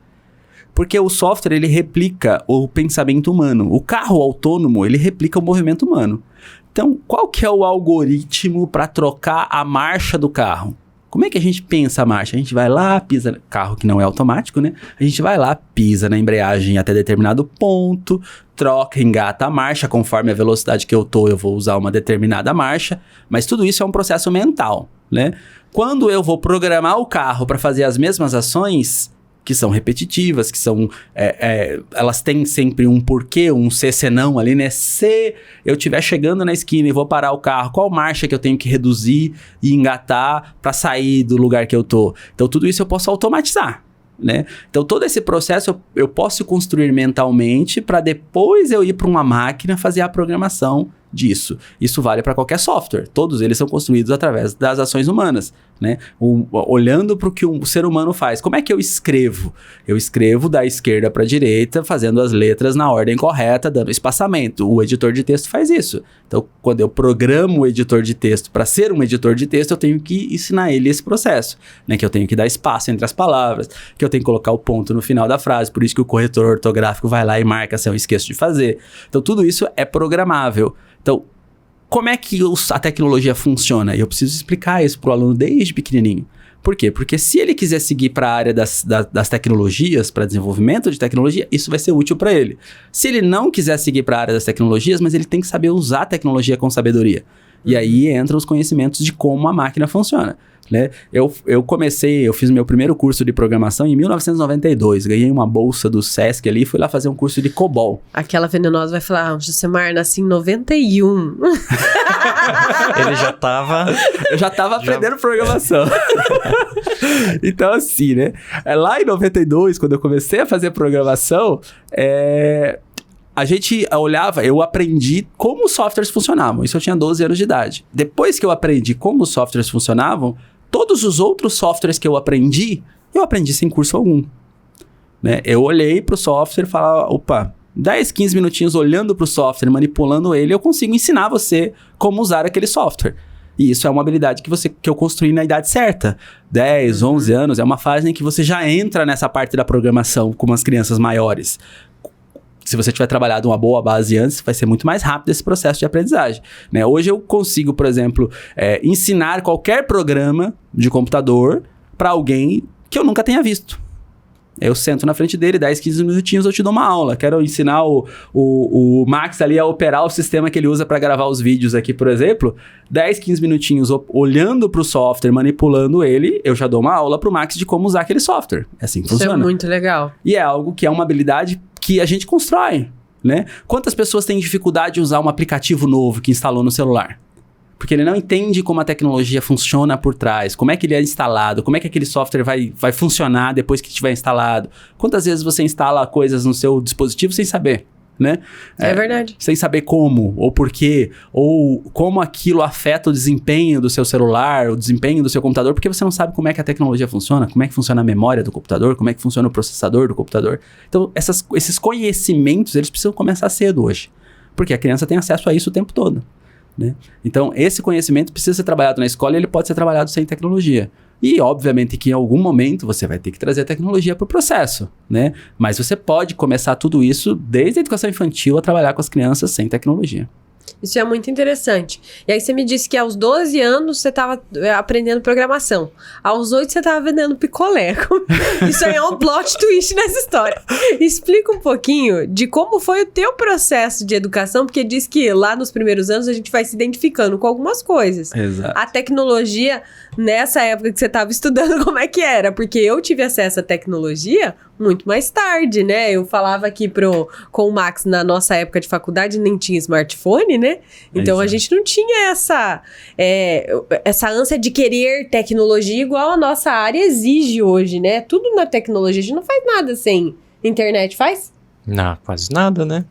Porque o software, ele replica o pensamento humano. O carro autônomo, ele replica o movimento humano. Então, qual que é o algoritmo para trocar a marcha do carro? Como é que a gente pensa a marcha? A gente vai lá, pisa... Carro que não é automático, né? A gente vai lá, pisa na embreagem até determinado ponto, troca, engata a marcha. Conforme a velocidade que eu vou usar uma determinada marcha. Mas tudo isso é um processo mental, né? Quando eu vou programar o carro para fazer as mesmas ações, que são repetitivas, que são... elas têm sempre um porquê, um se senão ali, né? Se eu estiver chegando na esquina e vou parar o carro, qual marcha que eu tenho que reduzir e engatar para sair do lugar que eu tô? Então, tudo isso eu posso automatizar, né? Então, todo esse processo eu posso construir mentalmente para depois eu ir para uma máquina fazer a programação disso. Isso vale para qualquer software. Todos eles são construídos através das ações humanas, né? Olhando para o que o ser humano faz. Como é que eu escrevo? Eu escrevo da esquerda para a direita, fazendo as letras na ordem correta, dando espaçamento. O editor de texto faz isso. Então, quando eu programo o editor de texto para ser um editor de texto, eu tenho que ensinar ele esse processo, né? Que eu tenho que dar espaço entre as palavras, que eu tenho que colocar o ponto no final da frase. Por isso que o corretor ortográfico vai lá e marca se eu esqueço de fazer. Então, tudo isso é programável. Então, como é que a tecnologia funciona? Eu preciso explicar isso para o aluno desde pequenininho. Por quê? Porque se ele quiser seguir para a área das tecnologias, para desenvolvimento de tecnologia, isso vai ser útil para ele. Se ele não quiser seguir para a área das tecnologias, mas ele tem que saber usar a tecnologia com sabedoria. E aí entram os conhecimentos de como a máquina funciona, né? Eu fiz meu primeiro curso de programação em 1992, ganhei uma bolsa do Sesc ali e fui lá fazer um curso de COBOL. Aquela venenosa vai falar, Josemar, nasci em 91. Ele já tava... Eu já tava aprendendo programação. Então assim, né? Lá em 92, quando eu comecei a fazer programação, a gente olhava, eu aprendi como os softwares funcionavam. Isso eu tinha 12 anos de idade. Depois que eu aprendi como os softwares funcionavam, todos os outros softwares que eu aprendi sem curso algum, né? Eu olhei para o software e falava, opa, 10, 15 minutinhos olhando para o software, manipulando ele, eu consigo ensinar você como usar aquele software. E isso é uma habilidade que eu construí na idade certa. 10, 11 anos, é uma fase em que você já entra nessa parte da programação com as crianças maiores. Se você tiver trabalhado uma boa base antes, vai ser muito mais rápido esse processo de aprendizagem, né? Hoje eu consigo, por exemplo, ensinar qualquer programa de computador para alguém que eu nunca tenha visto. Eu sento na frente dele, 10, 15 minutinhos eu te dou uma aula. Quero ensinar o Max ali a operar o sistema que ele usa para gravar os vídeos aqui, por exemplo. 10, 15 minutinhos olhando para o software, manipulando ele, eu já dou uma aula para o Max de como usar aquele software. É assim que funciona. Isso é muito legal. E é algo que é uma habilidade que a gente constrói, né? Quantas pessoas têm dificuldade de usar um aplicativo novo que instalou no celular? Porque ele não entende como a tecnologia funciona por trás, como é que ele é instalado, como é que aquele software vai funcionar depois que estiver instalado. Quantas vezes você instala coisas no seu dispositivo sem saber, né? É verdade. Sem saber como, ou porquê, ou como aquilo afeta o desempenho do seu celular, o desempenho do seu computador, porque você não sabe como é que a tecnologia funciona, como é que funciona a memória do computador, como é que funciona o processador do computador. Então, esses conhecimentos, eles precisam começar cedo hoje, porque a criança tem acesso a isso o tempo todo, né? Então, esse conhecimento precisa ser trabalhado na escola e ele pode ser trabalhado sem tecnologia. E, obviamente, que em algum momento você vai ter que trazer a tecnologia para o processo, né? Mas você pode começar tudo isso desde a educação infantil a trabalhar com as crianças sem tecnologia. Isso é muito interessante. E aí você me disse que aos 12 anos você estava aprendendo programação. Aos 8 você estava vendendo picolé. Isso aí é um plot twist nessa história. Explica um pouquinho de como foi o teu processo de educação, porque diz que lá nos primeiros anos a gente vai se identificando com algumas coisas. Exato. A tecnologia, nessa época que você estava estudando, como é que era? Porque eu tive acesso à tecnologia muito mais tarde, né? Eu falava aqui com o Max, na nossa época de faculdade, nem tinha smartphone, né? Então a gente não tinha essa ânsia de querer tecnologia igual a nossa área exige hoje, né? Tudo na tecnologia, a gente não faz nada sem internet, faz? Não, quase nada, né?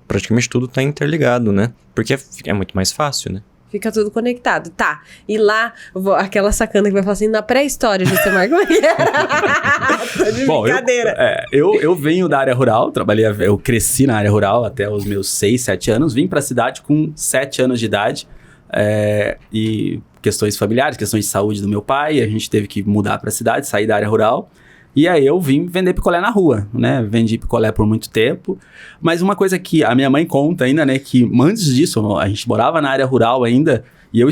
Praticamente tudo tá interligado, né? Porque é muito mais fácil, né? Fica tudo conectado. Tá. E lá, aquela sacana que vai falar assim, na pré-história, você marca como era. Tô de brincadeira. Eu venho da área rural, eu cresci na área rural até os meus 6, 7 anos, vim pra cidade com 7 anos de idade, e questões familiares, questões de saúde do meu pai, a gente teve que mudar pra cidade, sair da área rural. E aí eu vim vender picolé na rua, né? Vendi picolé por muito tempo. Mas uma coisa que a minha mãe conta ainda, né? Que antes disso, a gente morava na área rural ainda. E eu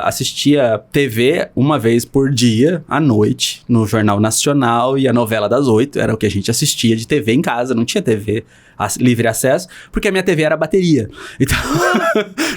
assistia TV uma vez por dia, à noite, no Jornal Nacional e a novela das 8. Era o que a gente assistia de TV em casa, não tinha TV livre acesso, porque a minha TV era bateria. Então,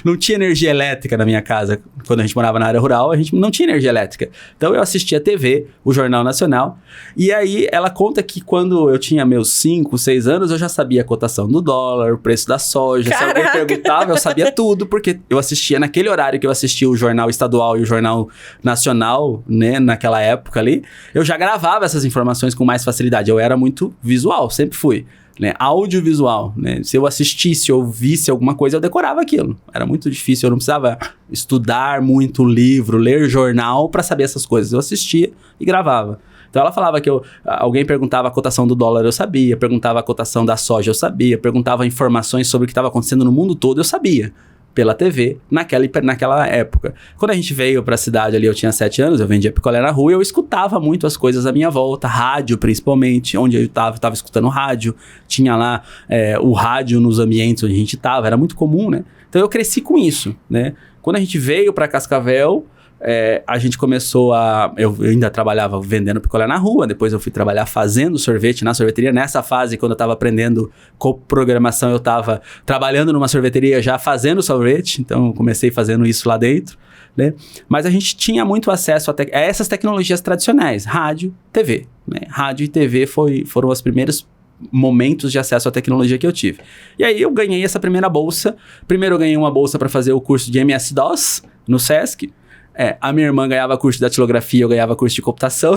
não tinha energia elétrica na minha casa. Quando a gente morava na área rural, a gente não tinha energia elétrica. Então, eu assistia a TV, o Jornal Nacional, e aí ela conta que quando eu tinha meus 5, 6 anos, eu já sabia a cotação do dólar, o preço da soja. Caraca. Se alguém perguntava, eu sabia tudo, porque eu assistia naquele horário que eu assistia o Jornal Estadual e o Jornal Nacional, né, naquela época ali, eu já gravava essas informações com mais facilidade. Eu era muito visual, sempre fui. Né, audiovisual, né? Se eu assistisse ou visse alguma coisa, eu decorava aquilo. Era muito difícil, eu não precisava estudar muito livro, ler jornal para saber essas coisas. Eu assistia e gravava. Então ela falava que alguém perguntava a cotação do dólar, eu sabia. Perguntava a cotação da soja, eu sabia. Perguntava informações sobre o que estava acontecendo no mundo todo, eu sabia. Pela TV, naquela época. Quando a gente veio pra cidade ali, eu tinha 7 anos, eu vendia picolé na rua e eu escutava muito as coisas à minha volta, rádio principalmente, onde eu tava escutando rádio, tinha lá o rádio nos ambientes onde a gente tava, era muito comum, né? Então eu cresci com isso, né? Quando a gente veio pra Cascavel, a gente começou eu ainda trabalhava vendendo picolé na rua, depois eu fui trabalhar fazendo sorvete na sorveteria. Nessa fase, quando eu estava aprendendo programação, eu estava trabalhando numa sorveteria já fazendo sorvete, então eu comecei fazendo isso lá dentro, né? Mas a gente tinha muito acesso a essas tecnologias tradicionais, rádio, TV, né? Rádio e TV foram os primeiros momentos de acesso à tecnologia que eu tive. E aí eu ganhei essa primeira bolsa. Primeiro eu ganhei uma bolsa para fazer o curso de MS-DOS no Sesc. A minha irmã ganhava curso de datilografia, eu ganhava curso de computação.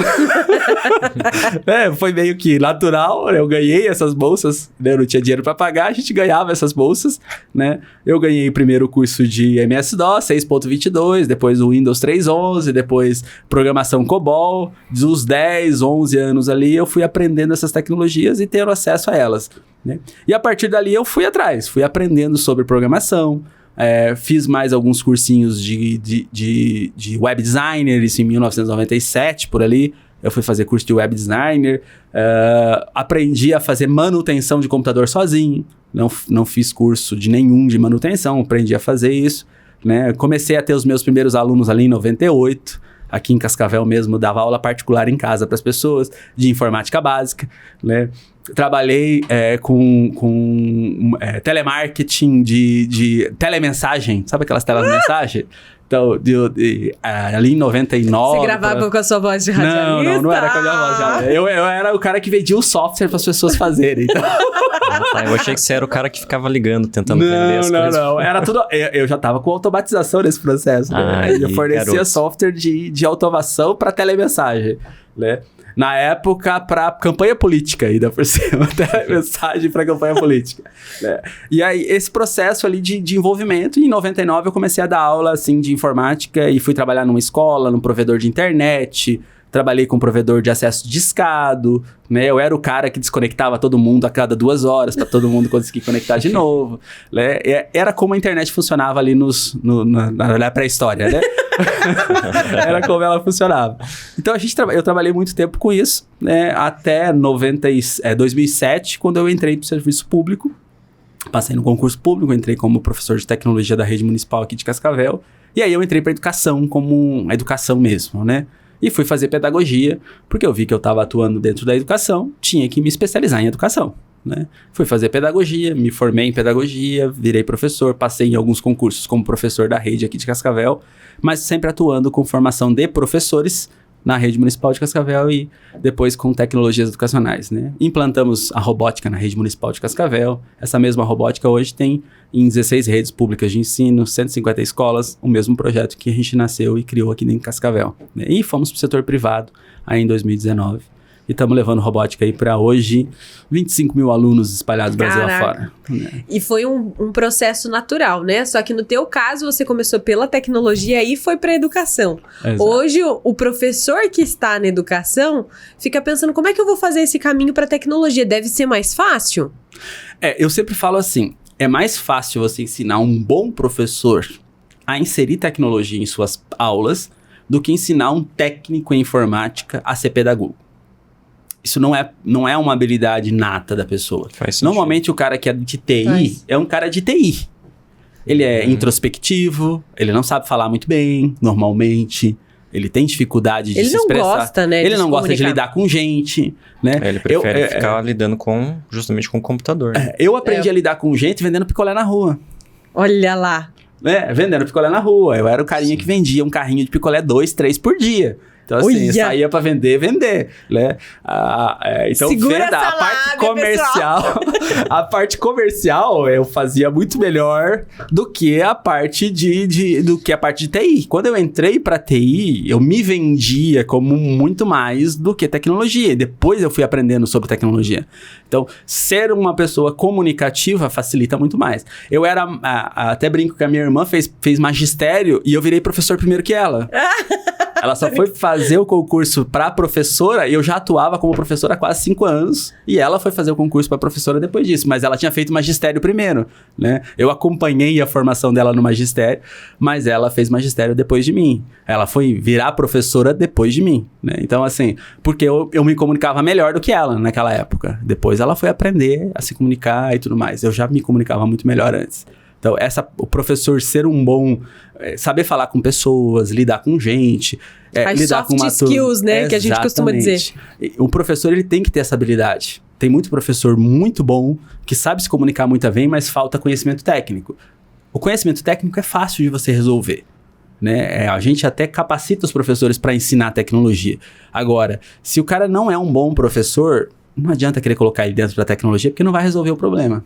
Foi meio que natural, né? Eu ganhei essas bolsas, né? Eu não tinha dinheiro para pagar, a gente ganhava essas bolsas, né? Eu ganhei primeiro o curso de MS-DOS 6.22, depois o Windows 3.11, depois programação COBOL. Dos 10, 11 anos ali, eu fui aprendendo essas tecnologias e tendo acesso a elas, né? E a partir dali eu fui atrás, fui aprendendo sobre programação. Fiz mais alguns cursinhos de web designer, isso em 1997, por ali. Eu fui fazer curso de web designer, aprendi a fazer manutenção de computador sozinho, não fiz curso de nenhum de manutenção, aprendi a fazer isso, né? Comecei a ter os meus primeiros alunos ali em 98, aqui em Cascavel mesmo, dava aula particular em casa para as pessoas, de informática básica, né? Trabalhei com telemarketing de telemensagem, sabe aquelas telemensagem? Então, ali em 99... Você gravava com a sua voz de radialista? Não era com a minha voz de radialista. Eu era o cara que vendia o software para as pessoas fazerem. Então... eu achei que você era o cara que ficava ligando, tentando vender as coisas. Não. Era tudo... Eu já estava com automatização nesse processo. Né? Eu fornecia software de automação para telemensagem, né? Na época, para campanha política ainda por cima, telemensagem para campanha política. Né? E aí, esse processo ali de envolvimento, em 99 eu comecei a dar aula assim, de informática e fui trabalhar numa escola, num provedor de internet, trabalhei com um provedor de acesso discado, né? Eu era o cara que desconectava todo mundo a cada 2 horas para todo mundo conseguir conectar de novo. Né? Era como a internet funcionava ali na pré-história, né? Era como ela funcionava. Então eu trabalhei muito tempo com isso, né? Até 2007, quando eu entrei para o serviço público. Passei no concurso público, entrei como professor de tecnologia da rede municipal aqui de Cascavel. E aí eu entrei para educação, como educação mesmo, né? E fui fazer pedagogia, porque eu vi que eu estava atuando dentro da educação, tinha que me especializar em educação, né? Fui fazer pedagogia, me formei em pedagogia, virei professor, passei em alguns concursos como professor da rede aqui de Cascavel, mas sempre atuando com formação de professores na rede municipal de Cascavel e depois com tecnologias educacionais, né? Implantamos a robótica na rede municipal de Cascavel. Essa mesma robótica hoje tem em 16 redes públicas de ensino, 150 escolas, o mesmo projeto que a gente nasceu e criou aqui em Cascavel, né? E fomos para o setor privado aí em 2019. E estamos levando robótica aí para hoje 25 mil alunos espalhados Brasil afora. Né? E foi um processo natural, né? Só que no teu caso, você começou pela tecnologia e foi para a educação. Exato. Hoje, o professor que está na educação fica pensando, como é que eu vou fazer esse caminho para a tecnologia? Deve ser mais fácil? Eu sempre falo assim, é mais fácil você ensinar um bom professor a inserir tecnologia em suas aulas do que ensinar um técnico em informática a ser pedagogo. Isso não é uma habilidade nata da pessoa. Faz sentido. Normalmente o cara que é de TI é um cara de TI. Ele é introspectivo, ele não sabe falar muito bem, normalmente. Ele tem dificuldade de se expressar. Ele não gosta, né? Ele não gosta de lidar com gente, né? Ele prefere ficar lidando justamente com o computador. Né? Eu aprendi a lidar com gente vendendo picolé na rua. Olha lá. Vendendo picolé na rua. Eu era o carinha que vendia um carrinho de picolé 2, 3 por dia. Então, assim, eu saía pra vender, né? Então, segura venda, essa a parte lábia, comercial, a parte comercial eu fazia muito melhor do que a parte de TI. Quando eu entrei pra TI, eu me vendia como muito mais do que tecnologia. Depois eu fui aprendendo sobre tecnologia. Então, ser uma pessoa comunicativa facilita muito mais. Eu até brinco que a minha irmã fez magistério e eu virei professor primeiro que ela. Ela só foi fazer o concurso para professora e eu já atuava como professora há quase 5 anos. E ela foi fazer o concurso para professora depois disso. Mas ela tinha feito magistério primeiro, né? Eu acompanhei a formação dela no magistério, mas ela fez magistério depois de mim. Ela foi virar professora depois de mim, né? Então, assim, porque eu me comunicava melhor do que ela naquela época. Depois ela foi aprender a se comunicar e tudo mais. Eu já me comunicava muito melhor antes. Então, o professor ser um bom... saber falar com pessoas, lidar com gente... lidar com uma skills, né? Exatamente. Que a gente costuma dizer. O professor, ele tem que ter essa habilidade. Tem muito professor muito bom, que sabe se comunicar muito bem, mas falta conhecimento técnico. O conhecimento técnico é fácil de você resolver, né? A gente até capacita os professores para ensinar tecnologia. Agora, se o cara não é um bom professor, não adianta querer colocar ele dentro da tecnologia, porque não vai resolver o problema.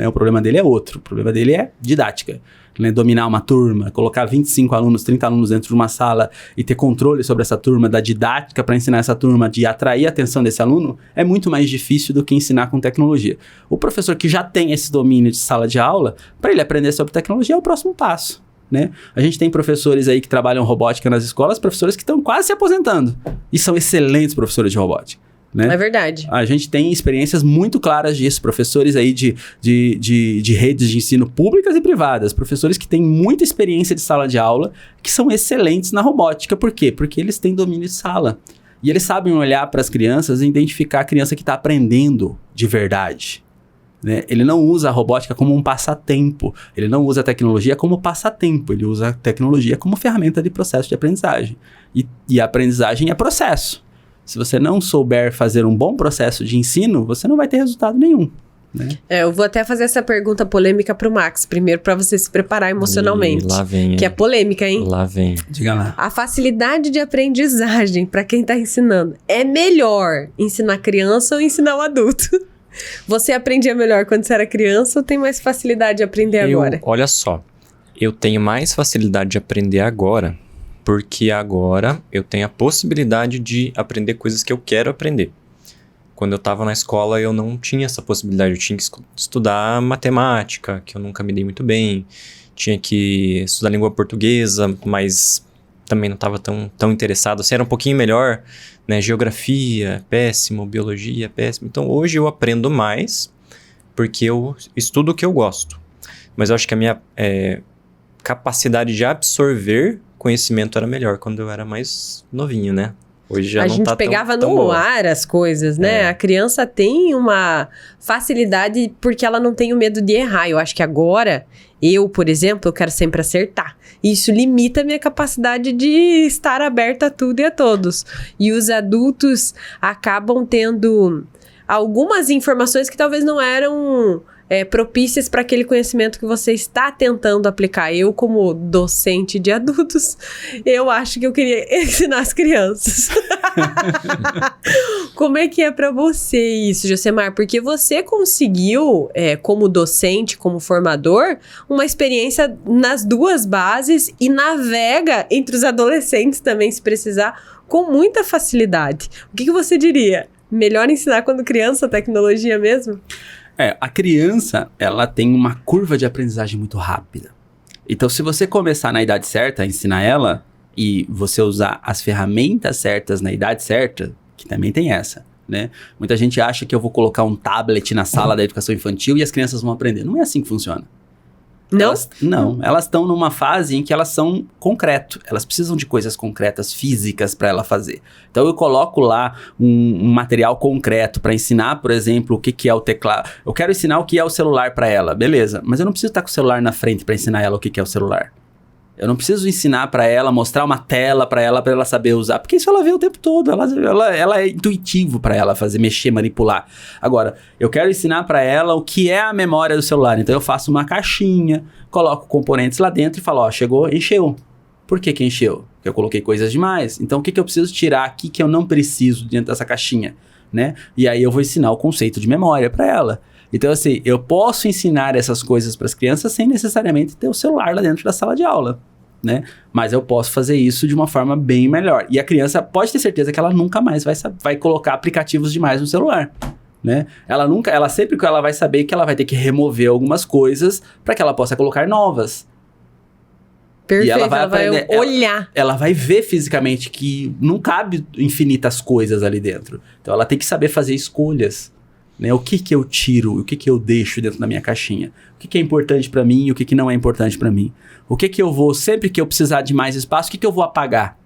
O problema dele é outro. O problema dele é didática. Né? Dominar uma turma, colocar 25 alunos, 30 alunos dentro de uma sala e ter controle sobre essa turma, da didática para ensinar essa turma, de atrair a atenção desse aluno, é muito mais difícil do que ensinar com tecnologia. O professor que já tem esse domínio de sala de aula, para ele aprender sobre tecnologia é o próximo passo. Né? A gente tem professores aí que trabalham robótica nas escolas, professores que estão quase se aposentando e são excelentes professores de robótica. Né? É verdade. A gente tem experiências muito claras disso, professores aí de redes de ensino públicas e privadas, professores que têm muita experiência de sala de aula, que são excelentes na robótica. Por quê? Porque eles têm domínio de sala. E eles sabem olhar para as crianças e identificar a criança que está aprendendo de verdade. Né? Ele não usa a robótica como um passatempo, ele não usa a tecnologia como passatempo, ele usa a tecnologia como ferramenta de processo de aprendizagem. E a aprendizagem é processo. Se você não souber fazer um bom processo de ensino, você não vai ter resultado nenhum. Né? Eu vou até fazer essa pergunta polêmica pro Max, primeiro para você se preparar emocionalmente. Lá vem, que é polêmica, hein? Lá vem. Diga lá. A facilidade de aprendizagem para quem tá ensinando é melhor ensinar criança ou ensinar o adulto? Você aprendia melhor quando você era criança ou tem mais facilidade de aprender agora? Olha só, eu tenho mais facilidade de aprender agora, porque agora eu tenho a possibilidade de aprender coisas que eu quero aprender. Quando eu estava na escola, eu não tinha essa possibilidade. Eu tinha que estudar matemática, que eu nunca me dei muito bem. Tinha que estudar língua portuguesa, mas também não estava tão interessado. Assim, era um pouquinho melhor, né? Geografia, péssimo. Biologia, péssimo. Então, hoje eu aprendo mais, porque eu estudo o que eu gosto. Mas eu acho que a minha capacidade de absorver conhecimento era melhor quando eu era mais novinho, né? Hoje já a não gente tá pegava tão no boa. ar as coisas, né? É. A criança tem uma facilidade porque ela não tem o medo de errar. Eu acho que agora, eu, por exemplo, eu quero sempre acertar. Isso limita a minha capacidade de estar aberta a tudo e a todos. E os adultos acabam tendo algumas informações que talvez não eram propícias para aquele conhecimento que você está tentando aplicar. Eu, como docente de adultos, eu acho que eu queria ensinar as crianças. Como é que é para você isso, Josemar? Porque você conseguiu, como docente, como formador, uma experiência nas duas bases e navega entre os adolescentes também, se precisar, com muita facilidade. O que você diria? Melhor ensinar quando criança, tecnologia mesmo? A criança, ela tem uma curva de aprendizagem muito rápida. Então, se você começar na idade certa a ensinar ela, e você usar as ferramentas certas na idade certa, que também tem essa, né? Muita gente acha que eu vou colocar um tablet na sala da educação infantil e as crianças vão aprender. Não é assim que funciona. Não? Elas estão numa fase em que elas são concreto. Elas precisam de coisas concretas, físicas para ela fazer. Então eu coloco lá um material concreto para ensinar, por exemplo, o que é o teclado. Eu quero ensinar o que é o celular para ela, beleza. Mas eu não preciso estar com o celular na frente para ensinar ela o que é o celular. Eu não preciso ensinar para ela, mostrar uma tela para ela saber usar, porque isso ela vê o tempo todo, ela é intuitivo para ela fazer, mexer, manipular. Agora, eu quero ensinar para ela o que é a memória do celular, então eu faço uma caixinha, coloco componentes lá dentro e falo, ó, chegou, encheu. Por que encheu? Porque eu coloquei coisas demais. Então, o que eu preciso tirar aqui que eu não preciso dentro dessa caixinha, né? E aí eu vou ensinar o conceito de memória para ela. Então, assim, eu posso ensinar essas coisas para as crianças sem necessariamente ter o celular lá dentro da sala de aula, né? Mas eu posso fazer isso de uma forma bem melhor. E a criança pode ter certeza que ela nunca mais vai colocar aplicativos demais no celular, né? Ela sempre que ela vai saber que ela vai ter que remover algumas coisas para que ela possa colocar novas. Perfeito, E ela vai olhar. Ela vai ver fisicamente que não cabe infinitas coisas ali dentro. Então ela tem que saber fazer escolhas, né? O que eu tiro, o que eu deixo dentro da minha caixinha. O que é importante para mim e o que não é importante para mim. O que eu vou, sempre que eu precisar de mais espaço, o que eu vou apagar?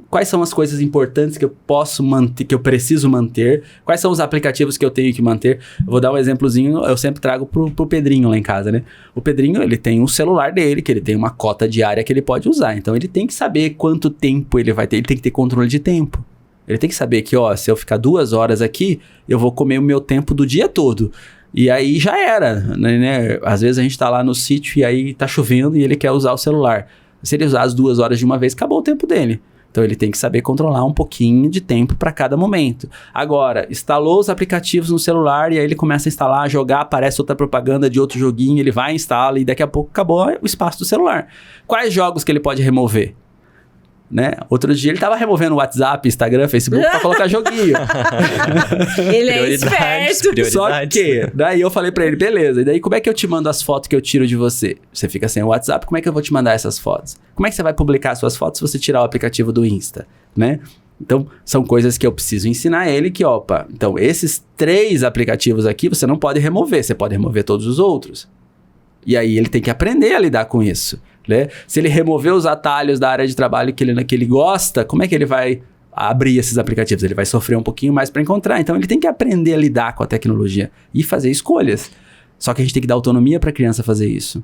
Quais são as coisas importantes que eu posso manter, que eu preciso manter? Quais são os aplicativos que eu tenho que manter? Eu vou dar um exemplozinho, eu sempre trago pro Pedrinho lá em casa, né? O Pedrinho, ele tem um celular dele, que ele tem uma cota diária que ele pode usar. Então, ele tem que saber quanto tempo ele vai ter. Ele tem que ter controle de tempo. Ele tem que saber que, ó, se eu ficar 2 horas aqui, eu vou comer o meu tempo do dia todo. E aí já era, né? Às vezes a gente tá lá no sítio e aí tá chovendo e ele quer usar o celular. Se ele usar as 2 horas de uma vez, acabou o tempo dele. Então ele tem que saber controlar um pouquinho de tempo para cada momento. Agora, instalou os aplicativos no celular e aí ele começa a instalar, jogar, aparece outra propaganda de outro joguinho, ele vai, instala e daqui a pouco acabou o espaço do celular. Quais jogos que ele pode remover? Né? Outro dia ele tava removendo o WhatsApp, Instagram, Facebook pra colocar joguinho. Ele é esperto. Só que, daí eu falei pra ele, beleza, e daí como é que eu te mando as fotos que eu tiro de você? Você fica sem o WhatsApp, como é que eu vou te mandar essas fotos? Como é que você vai publicar as suas fotos se você tirar o aplicativo do Insta, né? Então, são coisas que eu preciso ensinar ele que, opa, então esses 3 aplicativos aqui você não pode remover, você pode remover todos os outros. E aí ele tem que aprender a lidar com isso, né? Se ele remover os atalhos da área de trabalho que ele gosta, como é que ele vai abrir esses aplicativos? Ele vai sofrer um pouquinho mais para encontrar. Então, ele tem que aprender a lidar com a tecnologia e fazer escolhas. Só que a gente tem que dar autonomia para a criança fazer isso.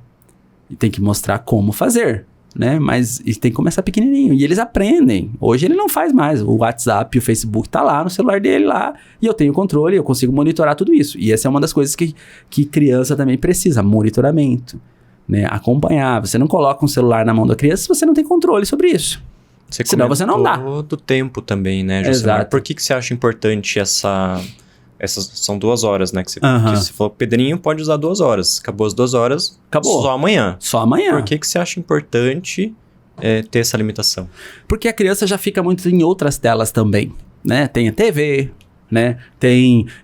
E tem que mostrar como fazer, né? Mas tem que começar pequenininho. E eles aprendem. Hoje ele não faz mais. O WhatsApp, o Facebook tá lá no celular dele lá. E eu tenho controle, eu consigo monitorar tudo isso. E essa é uma das coisas que criança também precisa. Monitoramento, né? Acompanhar. Você não coloca um celular na mão da criança se você não tem controle sobre isso. Senão você não dá. Do tempo também, né, Josemar? Exato. Por que você acha importante essas são 2 horas, né? Que você falou que o Pedrinho pode usar 2 horas. Acabou as 2 horas. Acabou. Só amanhã. Só amanhã. Por que você acha importante ter essa limitação? Porque a criança já fica muito em outras telas também, né? Tem a TV, né?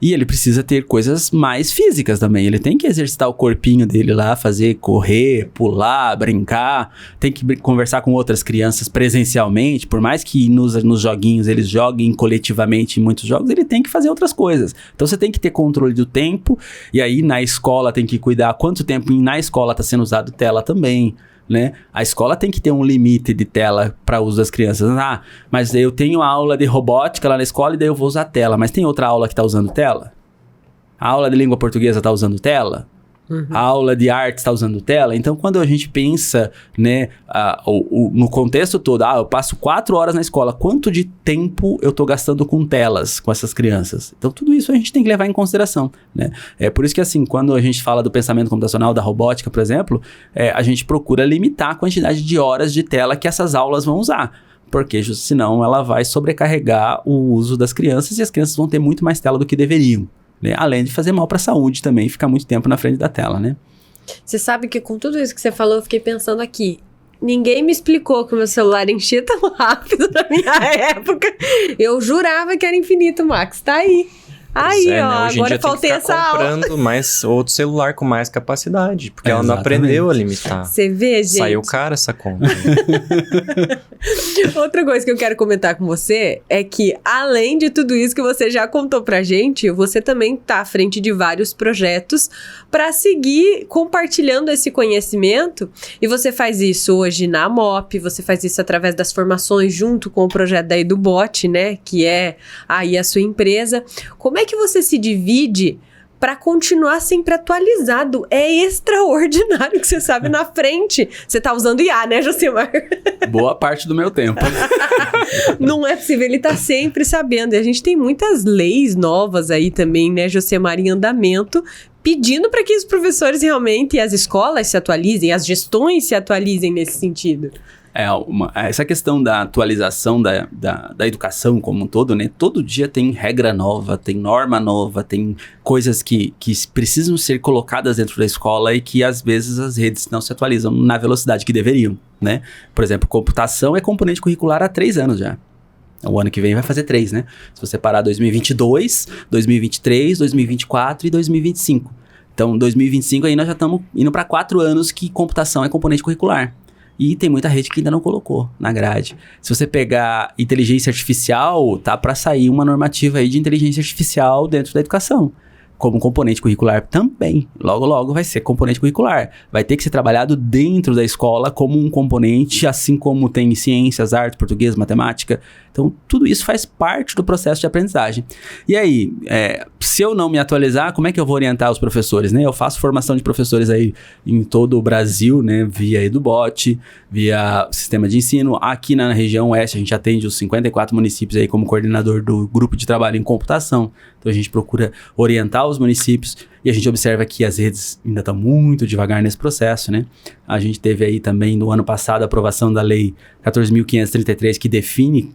E ele precisa ter coisas mais físicas também. Ele tem que exercitar o corpinho dele lá, fazer correr, pular, brincar. Tem que conversar com outras crianças presencialmente. Por mais que nos joguinhos eles joguem coletivamente em muitos jogos, ele tem que fazer outras coisas. Então você tem que ter controle do tempo. E aí na escola tem que cuidar quanto tempo na escola está sendo usado tela também, né? A escola tem que ter um limite de tela para uso das crianças. Ah, mas eu tenho aula de robótica lá na escola e daí eu vou usar tela. Mas tem outra aula que está usando tela? A aula de língua portuguesa está usando tela? A aula de arte está usando tela? Então, quando a gente pensa, né, no contexto todo, eu passo 4 horas na escola, quanto de tempo eu estou gastando com telas com essas crianças? Então, tudo isso a gente tem que levar em consideração, né? É por isso que, assim, quando a gente fala do pensamento computacional, da robótica, por exemplo, a gente procura limitar a quantidade de horas de tela que essas aulas vão usar. Porque senão ela vai sobrecarregar o uso das crianças e as crianças vão ter muito mais tela do que deveriam. Né? Além de fazer mal para a saúde também, ficar muito tempo na frente da tela, né? Você sabe que com tudo isso que você falou, eu fiquei pensando aqui. Ninguém me explicou que o meu celular enchia tão rápido na minha época. Eu jurava que era infinito, Max. Tá aí. Aí, né? agora faltei essa aula. Comprando mais outro celular com mais capacidade, porque ela não aprendeu a limitar. Você vê, gente? Saiu caro essa conta. Outra coisa que eu quero comentar com você é que, além de tudo isso que você já contou pra gente, você também tá à frente de vários projetos para seguir compartilhando esse conhecimento. E você faz isso hoje na MOP, você faz isso através das formações junto com o projeto da EduBot, né? Que é aí a sua empresa. Como é que você se divide para continuar sempre atualizado? É extraordinário que você sabe na frente. Você tá usando IA, né, Josemar? Boa parte do meu tempo. Não é possível, ele tá sempre sabendo. E a gente tem muitas leis novas aí também, né, Josemar, em andamento, pedindo para que os professores realmente e as escolas se atualizem, as gestões se atualizem nesse sentido. Essa questão da atualização da educação como um todo, né? Todo dia tem regra nova, tem norma nova, tem coisas que precisam ser colocadas dentro da escola e que às vezes as redes não se atualizam na velocidade que deveriam, né? Por exemplo, computação é componente curricular há 3 anos já. O ano que vem vai fazer 3, né? Se você parar 2022, 2023, 2024 e 2025. Então, 2025 aí nós já estamos indo para 4 anos que computação é componente curricular. E tem muita rede que ainda não colocou na grade. Se você pegar inteligência artificial, tá para sair uma normativa aí de inteligência artificial dentro da educação. Como componente curricular também. Logo, logo vai ser componente curricular. Vai ter que ser trabalhado dentro da escola como um componente, assim como tem ciências, arte, português, matemática. Então, tudo isso faz parte do processo de aprendizagem. E aí, se eu não me atualizar, como é que eu vou orientar os professores, né? Eu faço formação de professores aí em todo o Brasil, né? Via EduBot, via sistema de ensino. Aqui na região oeste, a gente atende os 54 municípios aí como coordenador do grupo de trabalho em computação. Então, a gente procura orientar os municípios e a gente observa que as redes ainda estão muito devagar nesse processo, né? A gente teve aí também no ano passado a aprovação da Lei 14.533 que define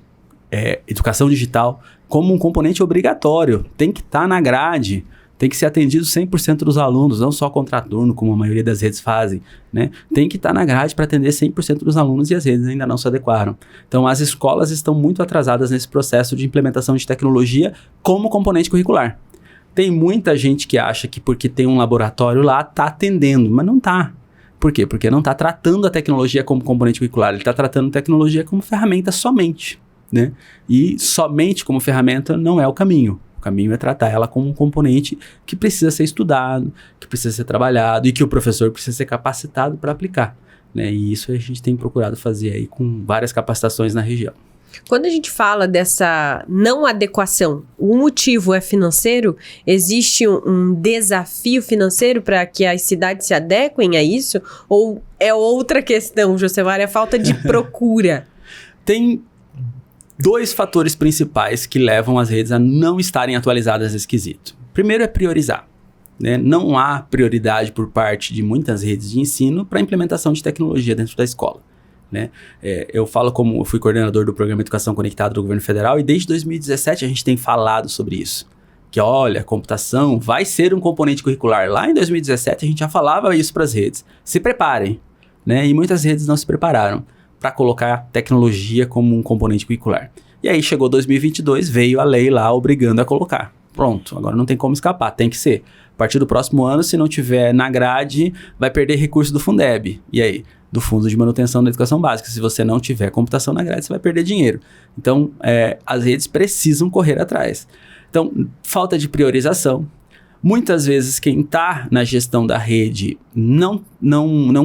educação digital como um componente obrigatório, tem que estar na grade, tem que ser atendido 100% dos alunos, não só contraturno, como a maioria das redes fazem, né? Tem que estar na grade para atender 100% dos alunos e as redes ainda não se adequaram. Então, as escolas estão muito atrasadas nesse processo de implementação de tecnologia como componente curricular. Tem muita gente que acha que porque tem um laboratório lá, está atendendo, mas não está. Por quê? Porque não está tratando a tecnologia como componente curricular, ele está tratando a tecnologia como ferramenta somente, né? E somente como ferramenta não é o caminho. O caminho é tratar ela como um componente que precisa ser estudado, que precisa ser trabalhado e que o professor precisa ser capacitado para aplicar, né? E isso a gente tem procurado fazer aí com várias capacitações na região. Quando a gente fala dessa não adequação, o motivo é financeiro? Existe um desafio financeiro para que as cidades se adequem a isso? Ou é outra questão, Josemar, é a falta de procura? Tem 2 fatores principais que levam as redes a não estarem atualizadas nesse quesito. Primeiro é priorizar, né? Não há prioridade por parte de muitas redes de ensino para a implementação de tecnologia dentro da escola, né? Eu falo como eu fui coordenador do Programa Educação Conectada do Governo Federal e desde 2017 a gente tem falado sobre isso. Que olha, a computação vai ser um componente curricular. Lá em 2017 a gente já falava isso para as redes. Se preparem, né? E muitas redes não se prepararam para colocar tecnologia como um componente curricular. E aí chegou 2022, veio a lei lá obrigando a colocar. Pronto, agora não tem como escapar, tem que ser. A partir do próximo ano, se não tiver na grade, vai perder recurso do Fundeb. E aí? Do Fundo de Manutenção da Educação Básica. Se você não tiver computação na grade, você vai perder dinheiro. Então, as redes precisam correr atrás. Então, falta de priorização, Muitas vezes quem está na gestão da rede não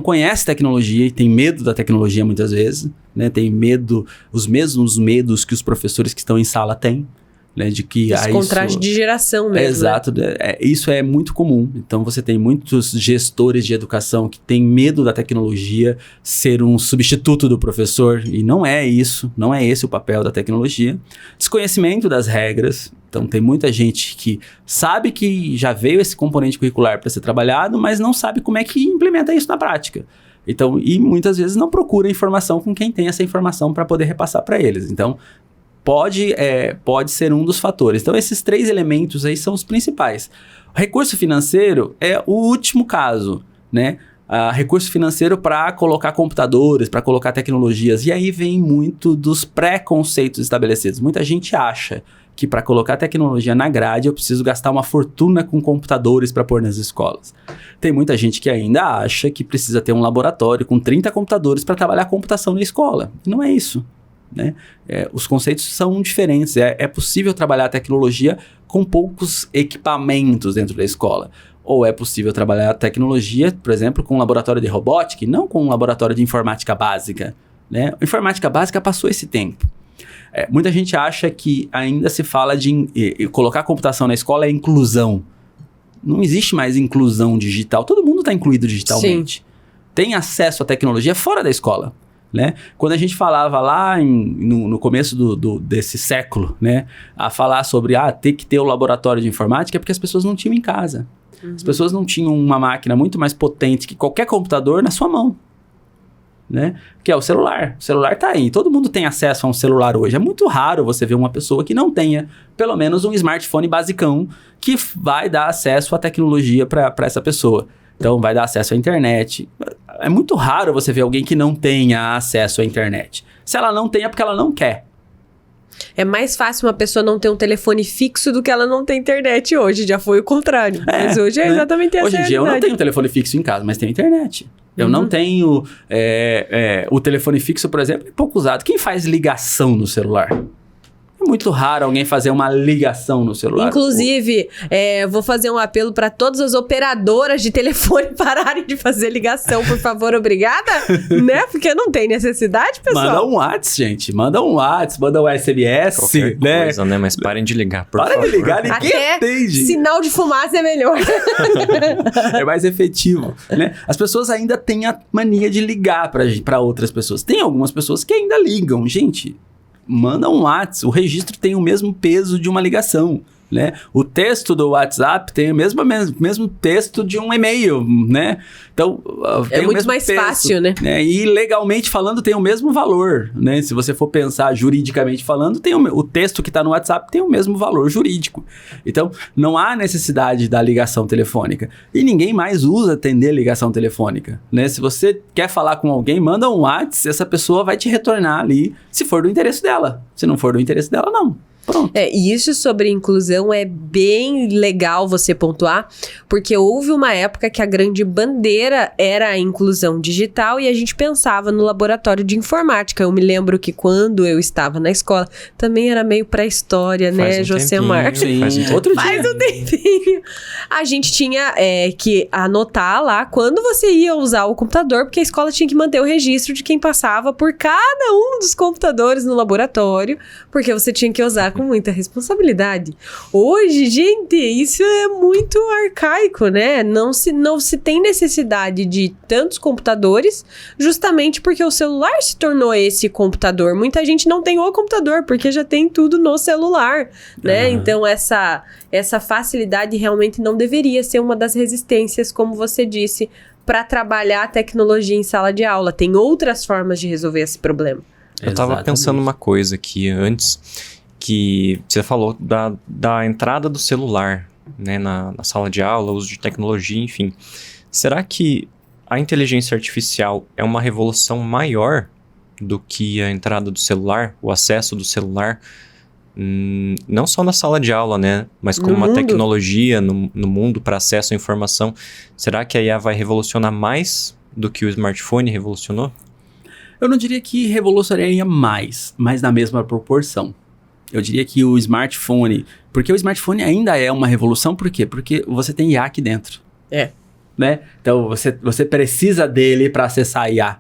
conhece tecnologia e tem medo da tecnologia muitas vezes, né? Tem medo, os mesmos medos que os professores que estão em sala têm, né? De que Esse contraste de geração mesmo. Exato, né? Isso é muito comum. Então você tem muitos gestores de educação que têm medo da tecnologia ser um substituto do professor, e não é isso, não é esse o papel da tecnologia. Desconhecimento das regras. Então tem muita gente que sabe que já veio esse componente curricular para ser trabalhado, mas não sabe como é que implementa isso na prática. Então, e muitas vezes não procura informação com quem tem essa informação para poder repassar para eles. Então, pode ser um dos fatores. Então, esses 3 elementos aí são os principais. O recurso financeiro é o último caso, né? Recurso financeiro para colocar computadores, para colocar tecnologias. E aí vem muito dos preconceitos estabelecidos. Muita gente acha que para colocar tecnologia na grade eu preciso gastar uma fortuna com computadores para pôr nas escolas. Tem muita gente que ainda acha que precisa ter um laboratório com 30 computadores para trabalhar a computação na escola. Não é isso, né? Os conceitos são diferentes. É possível trabalhar a tecnologia com poucos equipamentos dentro da escola. Ou é possível trabalhar a tecnologia, por exemplo, com um laboratório de robótica e não com um laboratório de informática básica, né? A informática básica passou esse tempo. Muita gente acha que ainda se fala de colocar computação na escola é inclusão. Não existe mais inclusão digital. Todo mundo está incluído digitalmente. Sim. Tem acesso à tecnologia fora da escola, né? Quando a gente falava lá no começo desse século, né, a falar sobre ter que ter o laboratório de informática, é porque as pessoas não tinham em casa. As pessoas não tinham uma máquina muito mais potente que qualquer computador na sua mão, né? Que é o celular. O celular tá aí. Todo mundo tem acesso a um celular hoje. É muito raro você ver uma pessoa que não tenha pelo menos um smartphone basicão que vai dar acesso à tecnologia para essa pessoa. Então, vai dar acesso à internet. É muito raro você ver alguém que não tenha acesso à internet. Se ela não tem, é porque ela não quer. É mais fácil uma pessoa não ter um telefone fixo do que ela não ter internet hoje. Já foi o contrário. Mas hoje é exatamente essa realidade. Hoje em dia eu não tenho um telefone fixo em casa, mas tenho internet. Eu não tenho... o telefone fixo, por exemplo, é pouco usado. Quem faz ligação no celular? É muito raro alguém fazer uma ligação no celular. Inclusive, vou fazer um apelo para todas as operadoras de telefone pararem de fazer ligação, por favor, obrigada, né? Porque não tem necessidade, pessoal. Manda um WhatsApp, gente. Manda um WhatsApp, manda um SMS, qualquer né? Coisa, né? Mas parem de ligar, por favor. Parem de ligar, ninguém entende. Sinal de fumaça é melhor. É mais efetivo, né? As pessoas ainda têm a mania de ligar para outras pessoas. Tem algumas pessoas que ainda ligam. Gente, manda um WhatsApp, o registro tem o mesmo peso de uma ligação, né? O texto do WhatsApp tem o mesmo texto de um e-mail, né? Então, tem muito mais peso, fácil, né? E legalmente falando tem o mesmo valor, né? Se você for pensar juridicamente falando, o texto que está no WhatsApp tem o mesmo valor jurídico. Então, não há necessidade da ligação telefônica. E ninguém mais usa atender ligação telefônica, né? Se você quer falar com alguém, manda um WhatsApp, essa pessoa vai te retornar ali, se for do interesse dela. Se não for do interesse dela, não. Pronto. E isso sobre inclusão é bem legal você pontuar, porque houve uma época que a grande bandeira era a inclusão digital e a gente pensava no laboratório de informática. Eu me lembro que quando eu estava na escola, também era meio pré-história, né, Josemar? Sim, Faz um tempinho. A gente tinha que anotar lá quando você ia usar o computador, porque a escola tinha que manter o registro de quem passava por cada um dos computadores no laboratório, porque você tinha que usar com muita responsabilidade. Hoje, gente, isso é muito arcaico, né? Não se tem necessidade de tantos computadores, justamente porque o celular se tornou esse computador. Muita gente não tem o computador, porque já tem tudo no celular, né? Então, essa facilidade realmente não deveria ser uma das resistências, como você disse, para trabalhar a tecnologia em sala de aula. Tem outras formas de resolver esse problema. Eu tava pensando uma coisa aqui antes, que você falou da entrada do celular, né, na sala de aula, uso de tecnologia, enfim. Será que a inteligência artificial é uma revolução maior do que a entrada do celular, o acesso do celular? Não só na sala de aula, né? Mas como uma tecnologia no mundo para acesso à informação. Será que a IA vai revolucionar mais do que o smartphone revolucionou? Eu não diria que revolucionaria mais, mas na mesma proporção. Eu diria que o smartphone... Porque o smartphone ainda é uma revolução, por quê? Porque você tem IA aqui dentro. Né? Então, você precisa dele para acessar a IA.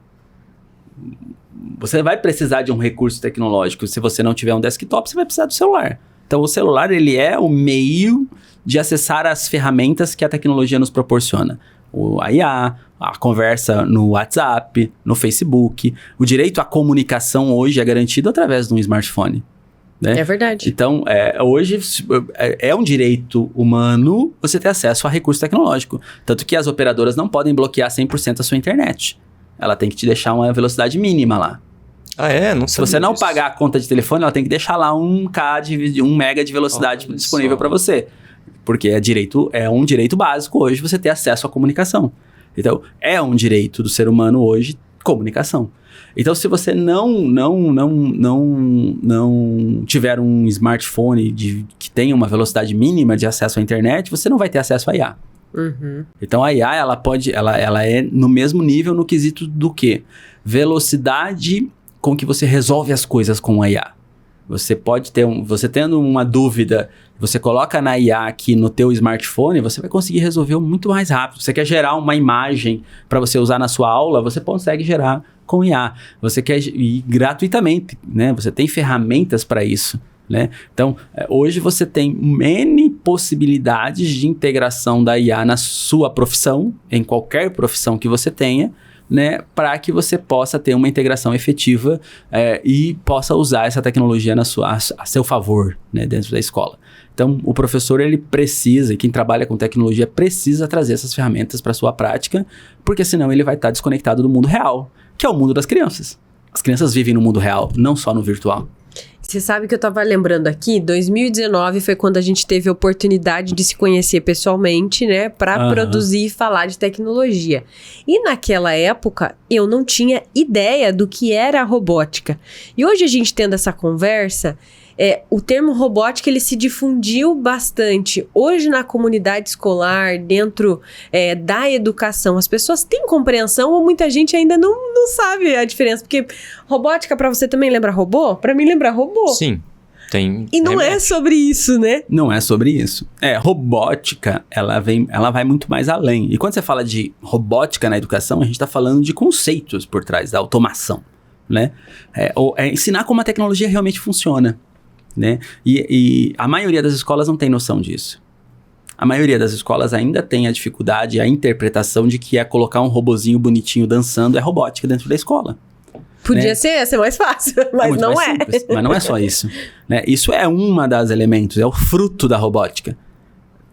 Você vai precisar de um recurso tecnológico. Se você não tiver um desktop, você vai precisar do celular. Então, o celular, ele é o meio de acessar as ferramentas que a tecnologia nos proporciona. A IA, a conversa no WhatsApp, no Facebook. O direito à comunicação hoje é garantido através de um smartphone. Né? É verdade. Então, hoje é um direito humano você ter acesso a recurso tecnológico. Tanto que as operadoras não podem bloquear 100% a sua internet. Ela tem que te deixar uma velocidade mínima lá. Ah, é? Não Se você não pagar a conta de telefone, ela tem que deixar lá 1 mega de velocidade disponível para você. Porque é um direito básico hoje você ter acesso à comunicação. Então, é um direito do ser humano hoje comunicação. Então, se você não tiver um smartphone que tenha uma velocidade mínima de acesso à internet, você não vai ter acesso à IA. Uhum. Então, a IA, ela é no mesmo nível no quesito do quê? Velocidade com que você resolve as coisas com a IA. Você pode ter você tendo uma dúvida, você coloca na IA aqui no teu smartphone, você vai conseguir resolver muito mais rápido. Você quer gerar uma imagem para você usar na sua aula, você consegue gerar com IA. Você quer ir gratuitamente, né? Você tem ferramentas para isso, né? Então, hoje você tem N possibilidades de integração da IA na sua profissão, em qualquer profissão que você tenha, né, para que você possa ter uma integração efetiva e possa usar essa tecnologia a seu favor, né, dentro da escola. Então, o professor, ele precisa, e quem trabalha com tecnologia precisa trazer essas ferramentas para a sua prática, porque senão ele vai estar desconectado do mundo real, que é o mundo das crianças. As crianças vivem no mundo real, não só no virtual. Você sabe que eu tava lembrando aqui, 2019 foi quando a gente teve a oportunidade de se conhecer pessoalmente, né? Pra produzir e falar de tecnologia. E naquela época, eu não tinha ideia do que era a robótica. E hoje a gente tendo essa conversa, o termo robótica, ele se difundiu bastante. Hoje na comunidade escolar, dentro da educação, as pessoas têm compreensão ou muita gente ainda não sabe a diferença. Porque robótica, pra você também lembra robô? Pra mim lembra robô. Sim, tem. E não é sobre isso, né? Não é sobre isso. Robótica, ela vai muito mais além. E quando você fala de robótica na educação, a gente está falando de conceitos por trás da automação, né? Ensinar como a tecnologia realmente funciona. Né? E a maioria das escolas não tem noção disso. A maioria das escolas ainda tem a dificuldade, a interpretação de que colocar um robozinho bonitinho dançando é robótica dentro da escola. Podia ser mais fácil, mas muito não mais simples, mas não é só isso. Né? Isso é uma das elementos, é o fruto da robótica.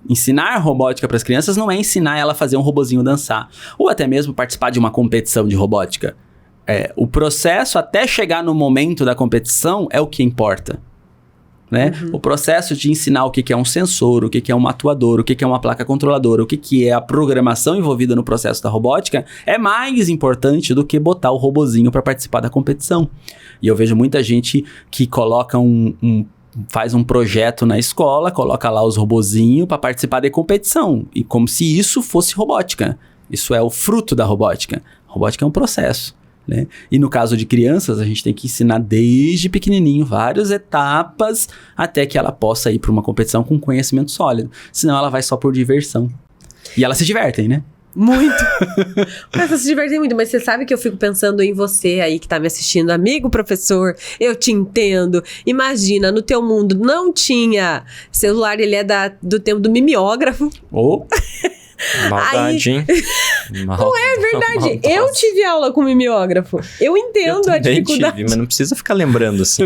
Ensinar robótica para as crianças não é ensinar ela a fazer um robozinho dançar, ou até mesmo participar de uma competição de robótica. O processo até chegar no momento da competição é o que importa. Né? O processo de ensinar o que é um sensor, o que é um atuador, o que é uma placa controladora, o que é a programação envolvida no processo da robótica é mais importante do que botar o robozinho para participar da competição. E eu vejo muita gente que coloca faz um projeto na escola, coloca lá os robozinhos para participar da competição, e como se isso fosse robótica. Isso é o fruto da robótica. Robótica é um processo. Né? E no caso de crianças, a gente tem que ensinar desde pequenininho várias etapas até que ela possa ir para uma competição com conhecimento sólido. Senão ela vai só por diversão. E elas se divertem, né? Muito. Mas você se divertem muito. Mas você sabe que eu fico pensando em você aí que tá me assistindo. Amigo professor, eu te entendo. Imagina, no teu mundo não tinha celular, ele é do tempo do mimeógrafo. Maldade, hein? Não é verdade. Eu tive aula com mimeógrafo. Eu entendo a dificuldade. Tive, mas não precisa ficar lembrando assim.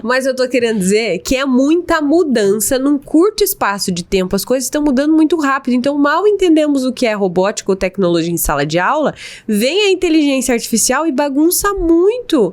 Mas eu tô querendo dizer que é muita mudança num curto espaço de tempo. As coisas estão mudando muito rápido. Então, mal entendemos o que é robótica ou tecnologia em sala de aula, vem a inteligência artificial e bagunça muito.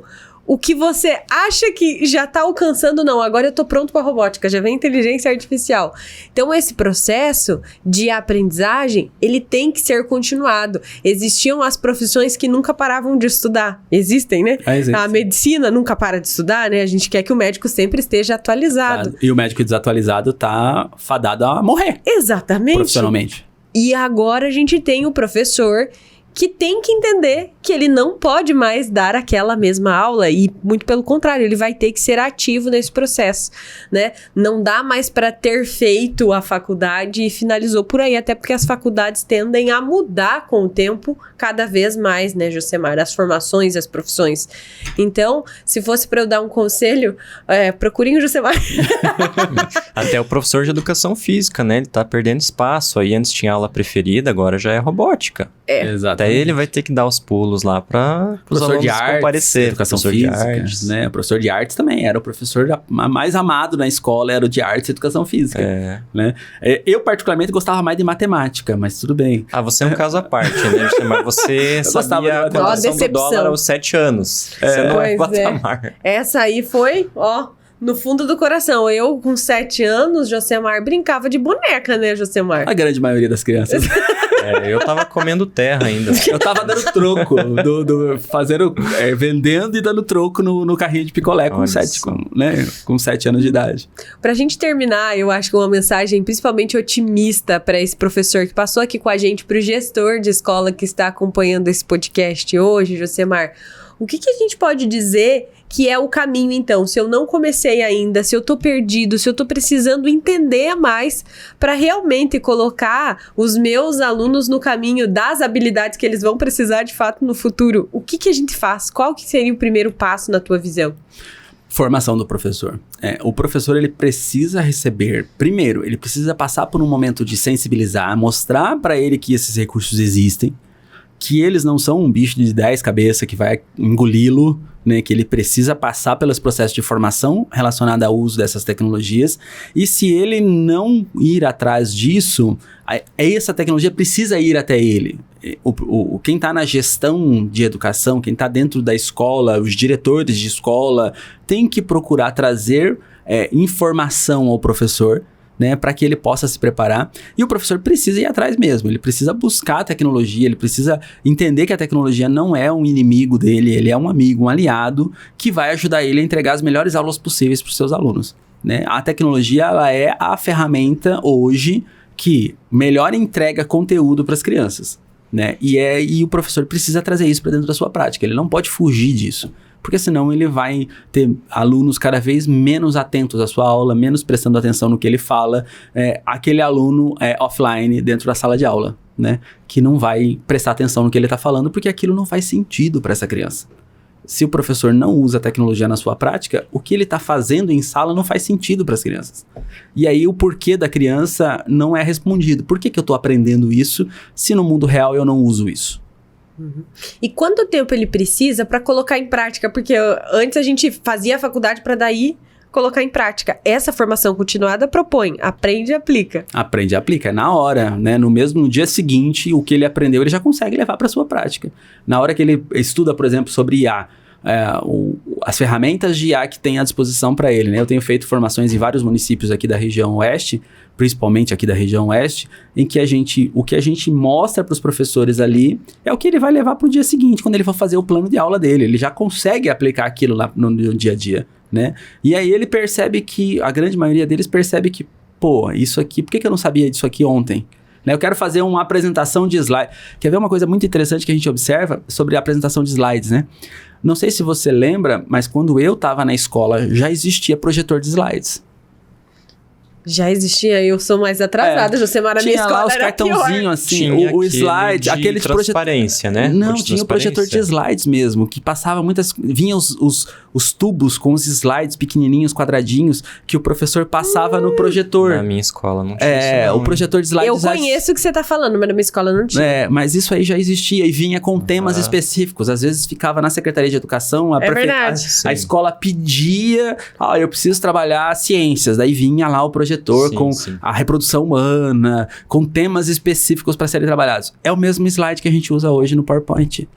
O que você acha que já está alcançando, não. Agora eu estou pronto para a robótica, já vem inteligência artificial. Então, esse processo de aprendizagem, ele tem que ser continuado. Existiam as profissões que nunca paravam de estudar. Existem, né? Existe. A medicina nunca para de estudar, né? A gente quer que o médico sempre esteja atualizado. E o médico desatualizado está fadado a morrer. Exatamente. Profissionalmente. E agora a gente tem o professor que tem que entender que ele não pode mais dar aquela mesma aula e, muito pelo contrário, ele vai ter que ser ativo nesse processo, né? Não dá mais para ter feito a faculdade e finalizou por aí, até porque as faculdades tendem a mudar com o tempo cada vez mais, né, Josemar? As formações, as profissões. Então, se fosse para eu dar um conselho, procurem o Josemar. Até o professor de educação física, né? Ele tá perdendo espaço. Aí antes tinha aula preferida, agora já é robótica. Exatamente. Até ele vai ter que dar os pulos lá para os Professor de artes, comparecer. educação Professor física, de artes. né? O professor de artes também era o professor mais amado na escola, era o de artes e educação física, né? Eu particularmente gostava mais de matemática, mas tudo bem. Ah, você é um caso à parte, né? Mas você sabia a cotação do dólar aos 7 anos. Você não é patamar. Essa aí foi, no fundo do coração. Eu, com 7 anos, Josemar brincava de boneca, né, Josemar? A grande maioria das crianças. Eu tava comendo terra ainda. Eu tava dando troco, vendendo e dando troco no carrinho de picolé com 7 anos de idade. Pra gente terminar, eu acho que uma mensagem principalmente otimista para esse professor que passou aqui com a gente, pro gestor de escola que está acompanhando esse podcast hoje, Josemar. O que a gente pode dizer que é o caminho, então? Se eu não comecei ainda, se eu tô perdido, se eu tô precisando entender mais para realmente colocar os meus alunos no caminho das habilidades que eles vão precisar de fato no futuro, o que a gente faz? Qual que seria o primeiro passo na tua visão? Formação do professor. O professor, ele precisa receber, primeiro, ele precisa passar por um momento de sensibilizar, mostrar para ele que esses recursos existem, que eles não são um bicho de 10 cabeças que vai engoli-lo, né? Que ele precisa passar pelos processos de formação relacionados ao uso dessas tecnologias. E se ele não ir atrás disso, essa tecnologia precisa ir até ele. Quem está na gestão de educação, quem está dentro da escola, os diretores de escola, tem que procurar trazer informação ao professor, né, para que ele possa se preparar. E o professor precisa ir atrás mesmo, ele precisa buscar a tecnologia, ele precisa entender que a tecnologia não é um inimigo dele, ele é um amigo, um aliado, que vai ajudar ele a entregar as melhores aulas possíveis para os seus alunos, né? A tecnologia, ela é a ferramenta hoje que melhor entrega conteúdo para as crianças, né? E o professor precisa trazer isso para dentro da sua prática, ele não pode fugir disso. Porque senão ele vai ter alunos cada vez menos atentos à sua aula, menos prestando atenção no que ele fala, aquele aluno offline dentro da sala de aula, né? Que não vai prestar atenção no que ele está falando, porque aquilo não faz sentido para essa criança. Se o professor não usa a tecnologia na sua prática, o que ele está fazendo em sala não faz sentido para as crianças. E aí o porquê da criança não é respondido. Por que eu estou aprendendo isso se no mundo real eu não uso isso? Uhum. E quanto tempo ele precisa para colocar em prática? Porque antes a gente fazia a faculdade para daí colocar em prática. Essa formação continuada propõe, aprende e aplica. Aprende e aplica, na hora, né? No dia seguinte, o que ele aprendeu, ele já consegue levar para sua prática. Na hora que ele estuda, por exemplo, sobre IA, as ferramentas de IA que tem à disposição para ele, né? Eu tenho feito formações em vários municípios aqui da região oeste, principalmente aqui da região oeste, em que o que a gente mostra para os professores ali é o que ele vai levar para o dia seguinte, quando ele for fazer o plano de aula dele. Ele já consegue aplicar aquilo lá no dia a dia, né? E aí ele percebe que, a grande maioria deles percebe que, isso aqui, por que eu não sabia disso aqui ontem? Eu quero fazer uma apresentação de slide. Quer ver uma coisa muito interessante que a gente observa sobre a apresentação de slides, né? Não sei se você lembra, mas quando eu estava na escola, já existia projetor de slides. Já existia, eu sou mais atrasada, Josemar, na minha escola lá os cartãozinhos assim, o slide, aquele de transparência, né? Não, tinha o projetor de slides mesmo, que passava vinha os tubos com os slides pequenininhos, quadradinhos, que o professor passava no projetor. Na minha escola não tinha isso, não. O projetor de slides... Eu conheço o que você tá falando, mas na minha escola não tinha. Mas isso aí já existia e vinha com temas específicos. Às vezes ficava na Secretaria de Educação, verdade. A escola pedia, eu preciso trabalhar ciências, daí vinha lá o projetor com a reprodução humana, com temas específicos para serem trabalhados. É o mesmo slide que a gente usa hoje no PowerPoint.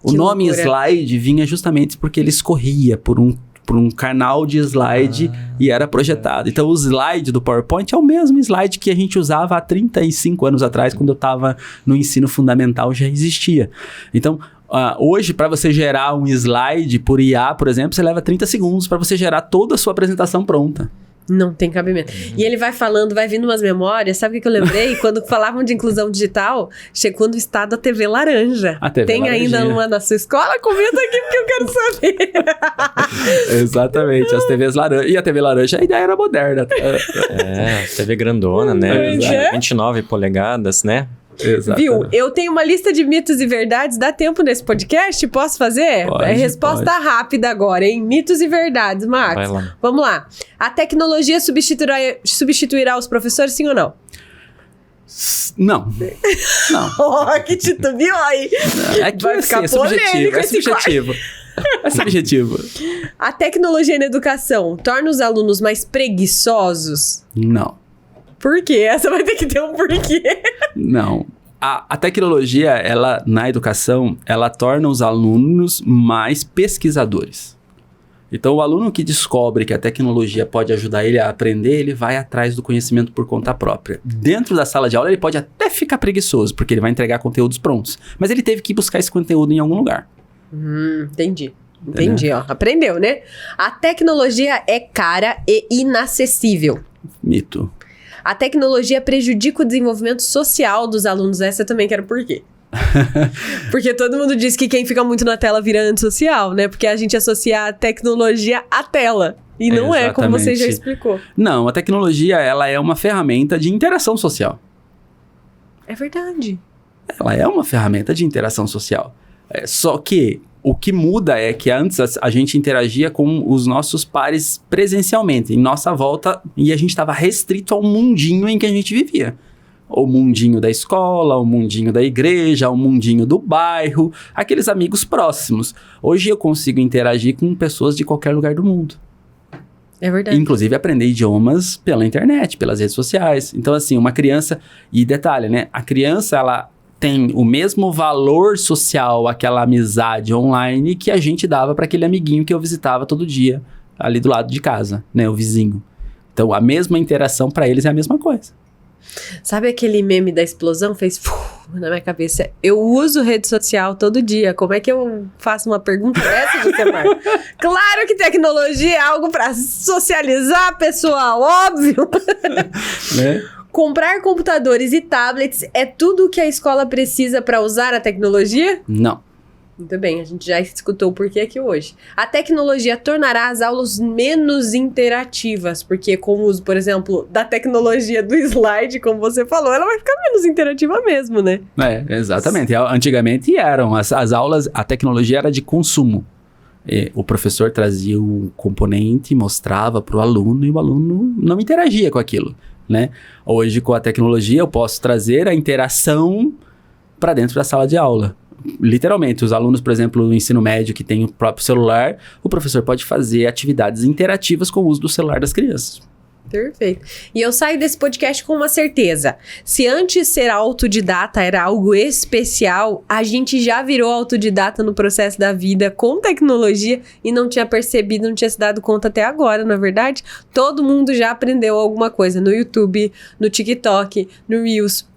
O nome slide vinha justamente porque ele escorria por um canal de slide e era projetado. Então, o slide do PowerPoint é o mesmo slide que a gente usava há 35 anos atrás, quando eu estava no ensino fundamental, já existia. Então, hoje, para você gerar um slide por IA, por exemplo, você leva 30 segundos para você gerar toda a sua apresentação pronta. Não tem cabimento. E ele vai falando, vai vindo umas memórias. Sabe o que eu lembrei? Quando falavam de inclusão digital, chegou no estado a TV laranja. A TV tem laranjinha. ainda uma na sua escola? Comenta aqui porque eu quero saber. Exatamente, as TVs laranja. E a TV laranja, a ideia era moderna. TV grandona, né? Pois é. 29 polegadas, né? Exatamente. Viu? Eu tenho uma lista de mitos e verdades. Dá tempo nesse podcast? Posso fazer? Pode, Resposta rápida agora, hein? Mitos e verdades, Max. Vai lá. Vamos lá. A tecnologia substituirá os professores, sim ou não? Não. Não. Oh, que titubeou aí. É que Vai assim, ficar é subjetivo. polêmico É esse subjetivo. É subjetivo. A tecnologia na educação torna os alunos mais preguiçosos? Não. Por quê? Essa vai ter que ter um porquê. Não. A tecnologia, ela, na educação, ela torna os alunos mais pesquisadores. Então, o aluno que descobre que a tecnologia pode ajudar ele a aprender, ele vai atrás do conhecimento por conta própria. Dentro da sala de aula, ele pode até ficar preguiçoso, porque ele vai entregar conteúdos prontos. Mas ele teve que ir buscar esse conteúdo em algum lugar. Entendi. Entendi, ó. Aprendeu, né? A tecnologia é cara e inacessível. Mito. A tecnologia prejudica o desenvolvimento social dos alunos. Essa eu também quero por quê? Porque todo mundo diz que quem fica muito na tela vira antissocial, né? Porque a gente associa a tecnologia à tela. E não é, como você já explicou. Não, a tecnologia, ela é uma ferramenta de interação social. É verdade. Ela é uma ferramenta de interação social. Só que o que muda é que antes a gente interagia com os nossos pares presencialmente, em nossa volta, e a gente estava restrito ao mundinho em que a gente vivia. O mundinho da escola, o mundinho da igreja, o mundinho do bairro, aqueles amigos próximos. Hoje eu consigo interagir com pessoas de qualquer lugar do mundo. É verdade. Inclusive aprender idiomas pela internet, pelas redes sociais. Então assim, uma criança... E detalhe, né? A criança, ela tem o mesmo valor social, aquela amizade online que a gente dava para aquele amiguinho que eu visitava todo dia, ali do lado de casa, né? O vizinho. Então, a mesma interação para eles é a mesma coisa. Sabe aquele meme da explosão? Fez na minha cabeça. Eu uso rede social todo dia. Como é que eu faço uma pergunta dessa, Josemar? Claro que tecnologia é algo para socializar, pessoal, óbvio. Né? Comprar computadores e tablets é tudo o que a escola precisa para usar a tecnologia? Não. Muito bem, a gente já escutou o porquê aqui hoje. A tecnologia tornará as aulas menos interativas, porque com o uso, por exemplo, da tecnologia do slide, como você falou, ela vai ficar menos interativa mesmo, né? Exatamente. Antigamente eram. As aulas, a tecnologia era de consumo. O professor trazia o componente, mostrava para o aluno e o aluno não interagia com aquilo, né? Hoje, com a tecnologia, eu posso trazer a interação para dentro da sala de aula. Literalmente, os alunos, por exemplo, no ensino médio que tem o próprio celular, o professor pode fazer atividades interativas com o uso do celular das crianças. Perfeito. E eu saio desse podcast com uma certeza. Se antes ser autodidata era algo especial, a gente já virou autodidata no processo da vida com tecnologia e não tinha percebido, não tinha se dado conta até agora, na verdade. Todo mundo já aprendeu alguma coisa no YouTube, no TikTok, no Reels,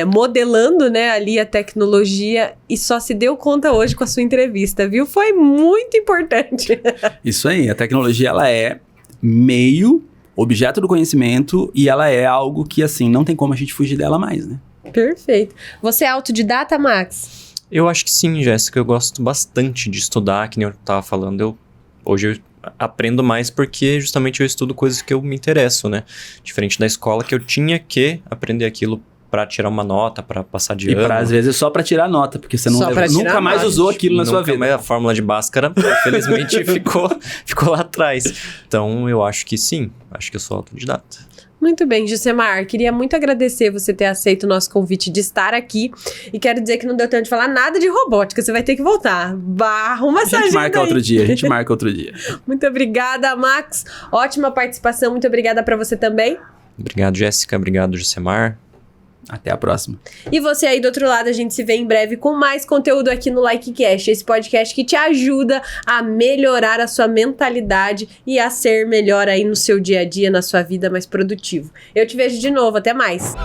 modelando, né, ali a tecnologia e só se deu conta hoje com a sua entrevista, viu? Foi muito importante. Isso aí, a tecnologia, ela é meio objeto do conhecimento e ela é algo que, assim, não tem como a gente fugir dela mais, né? Perfeito. Você é autodidata, Max? Eu acho que sim, Jéssica. Eu gosto bastante de estudar, que nem eu tava falando. Hoje eu aprendo mais porque justamente eu estudo coisas que eu me interesso, né? Diferente da escola que eu tinha que aprender aquilo para tirar uma nota, para passar de ano. E às vezes só para tirar nota, porque você nunca mais usou aquilo na sua vida. Mas a fórmula de Bhaskara, infelizmente, ficou lá atrás. Então, eu acho que sim. Acho que eu sou autodidata. Muito bem, Josemar, queria muito agradecer você ter aceito o nosso convite de estar aqui. E quero dizer que não deu tempo de falar nada de robótica, você vai ter que voltar. Arruma essa agenda. A gente marca outro dia. Muito obrigada, Max. Ótima participação, muito obrigada para você também. Obrigado, Jéssica. Obrigado, Josemar. Até a próxima. E você aí do outro lado, a gente se vê em breve com mais conteúdo aqui no LikeCast, esse podcast que te ajuda a melhorar a sua mentalidade e a ser melhor aí no seu dia a dia, na sua vida mais produtivo. Eu te vejo de novo, até mais.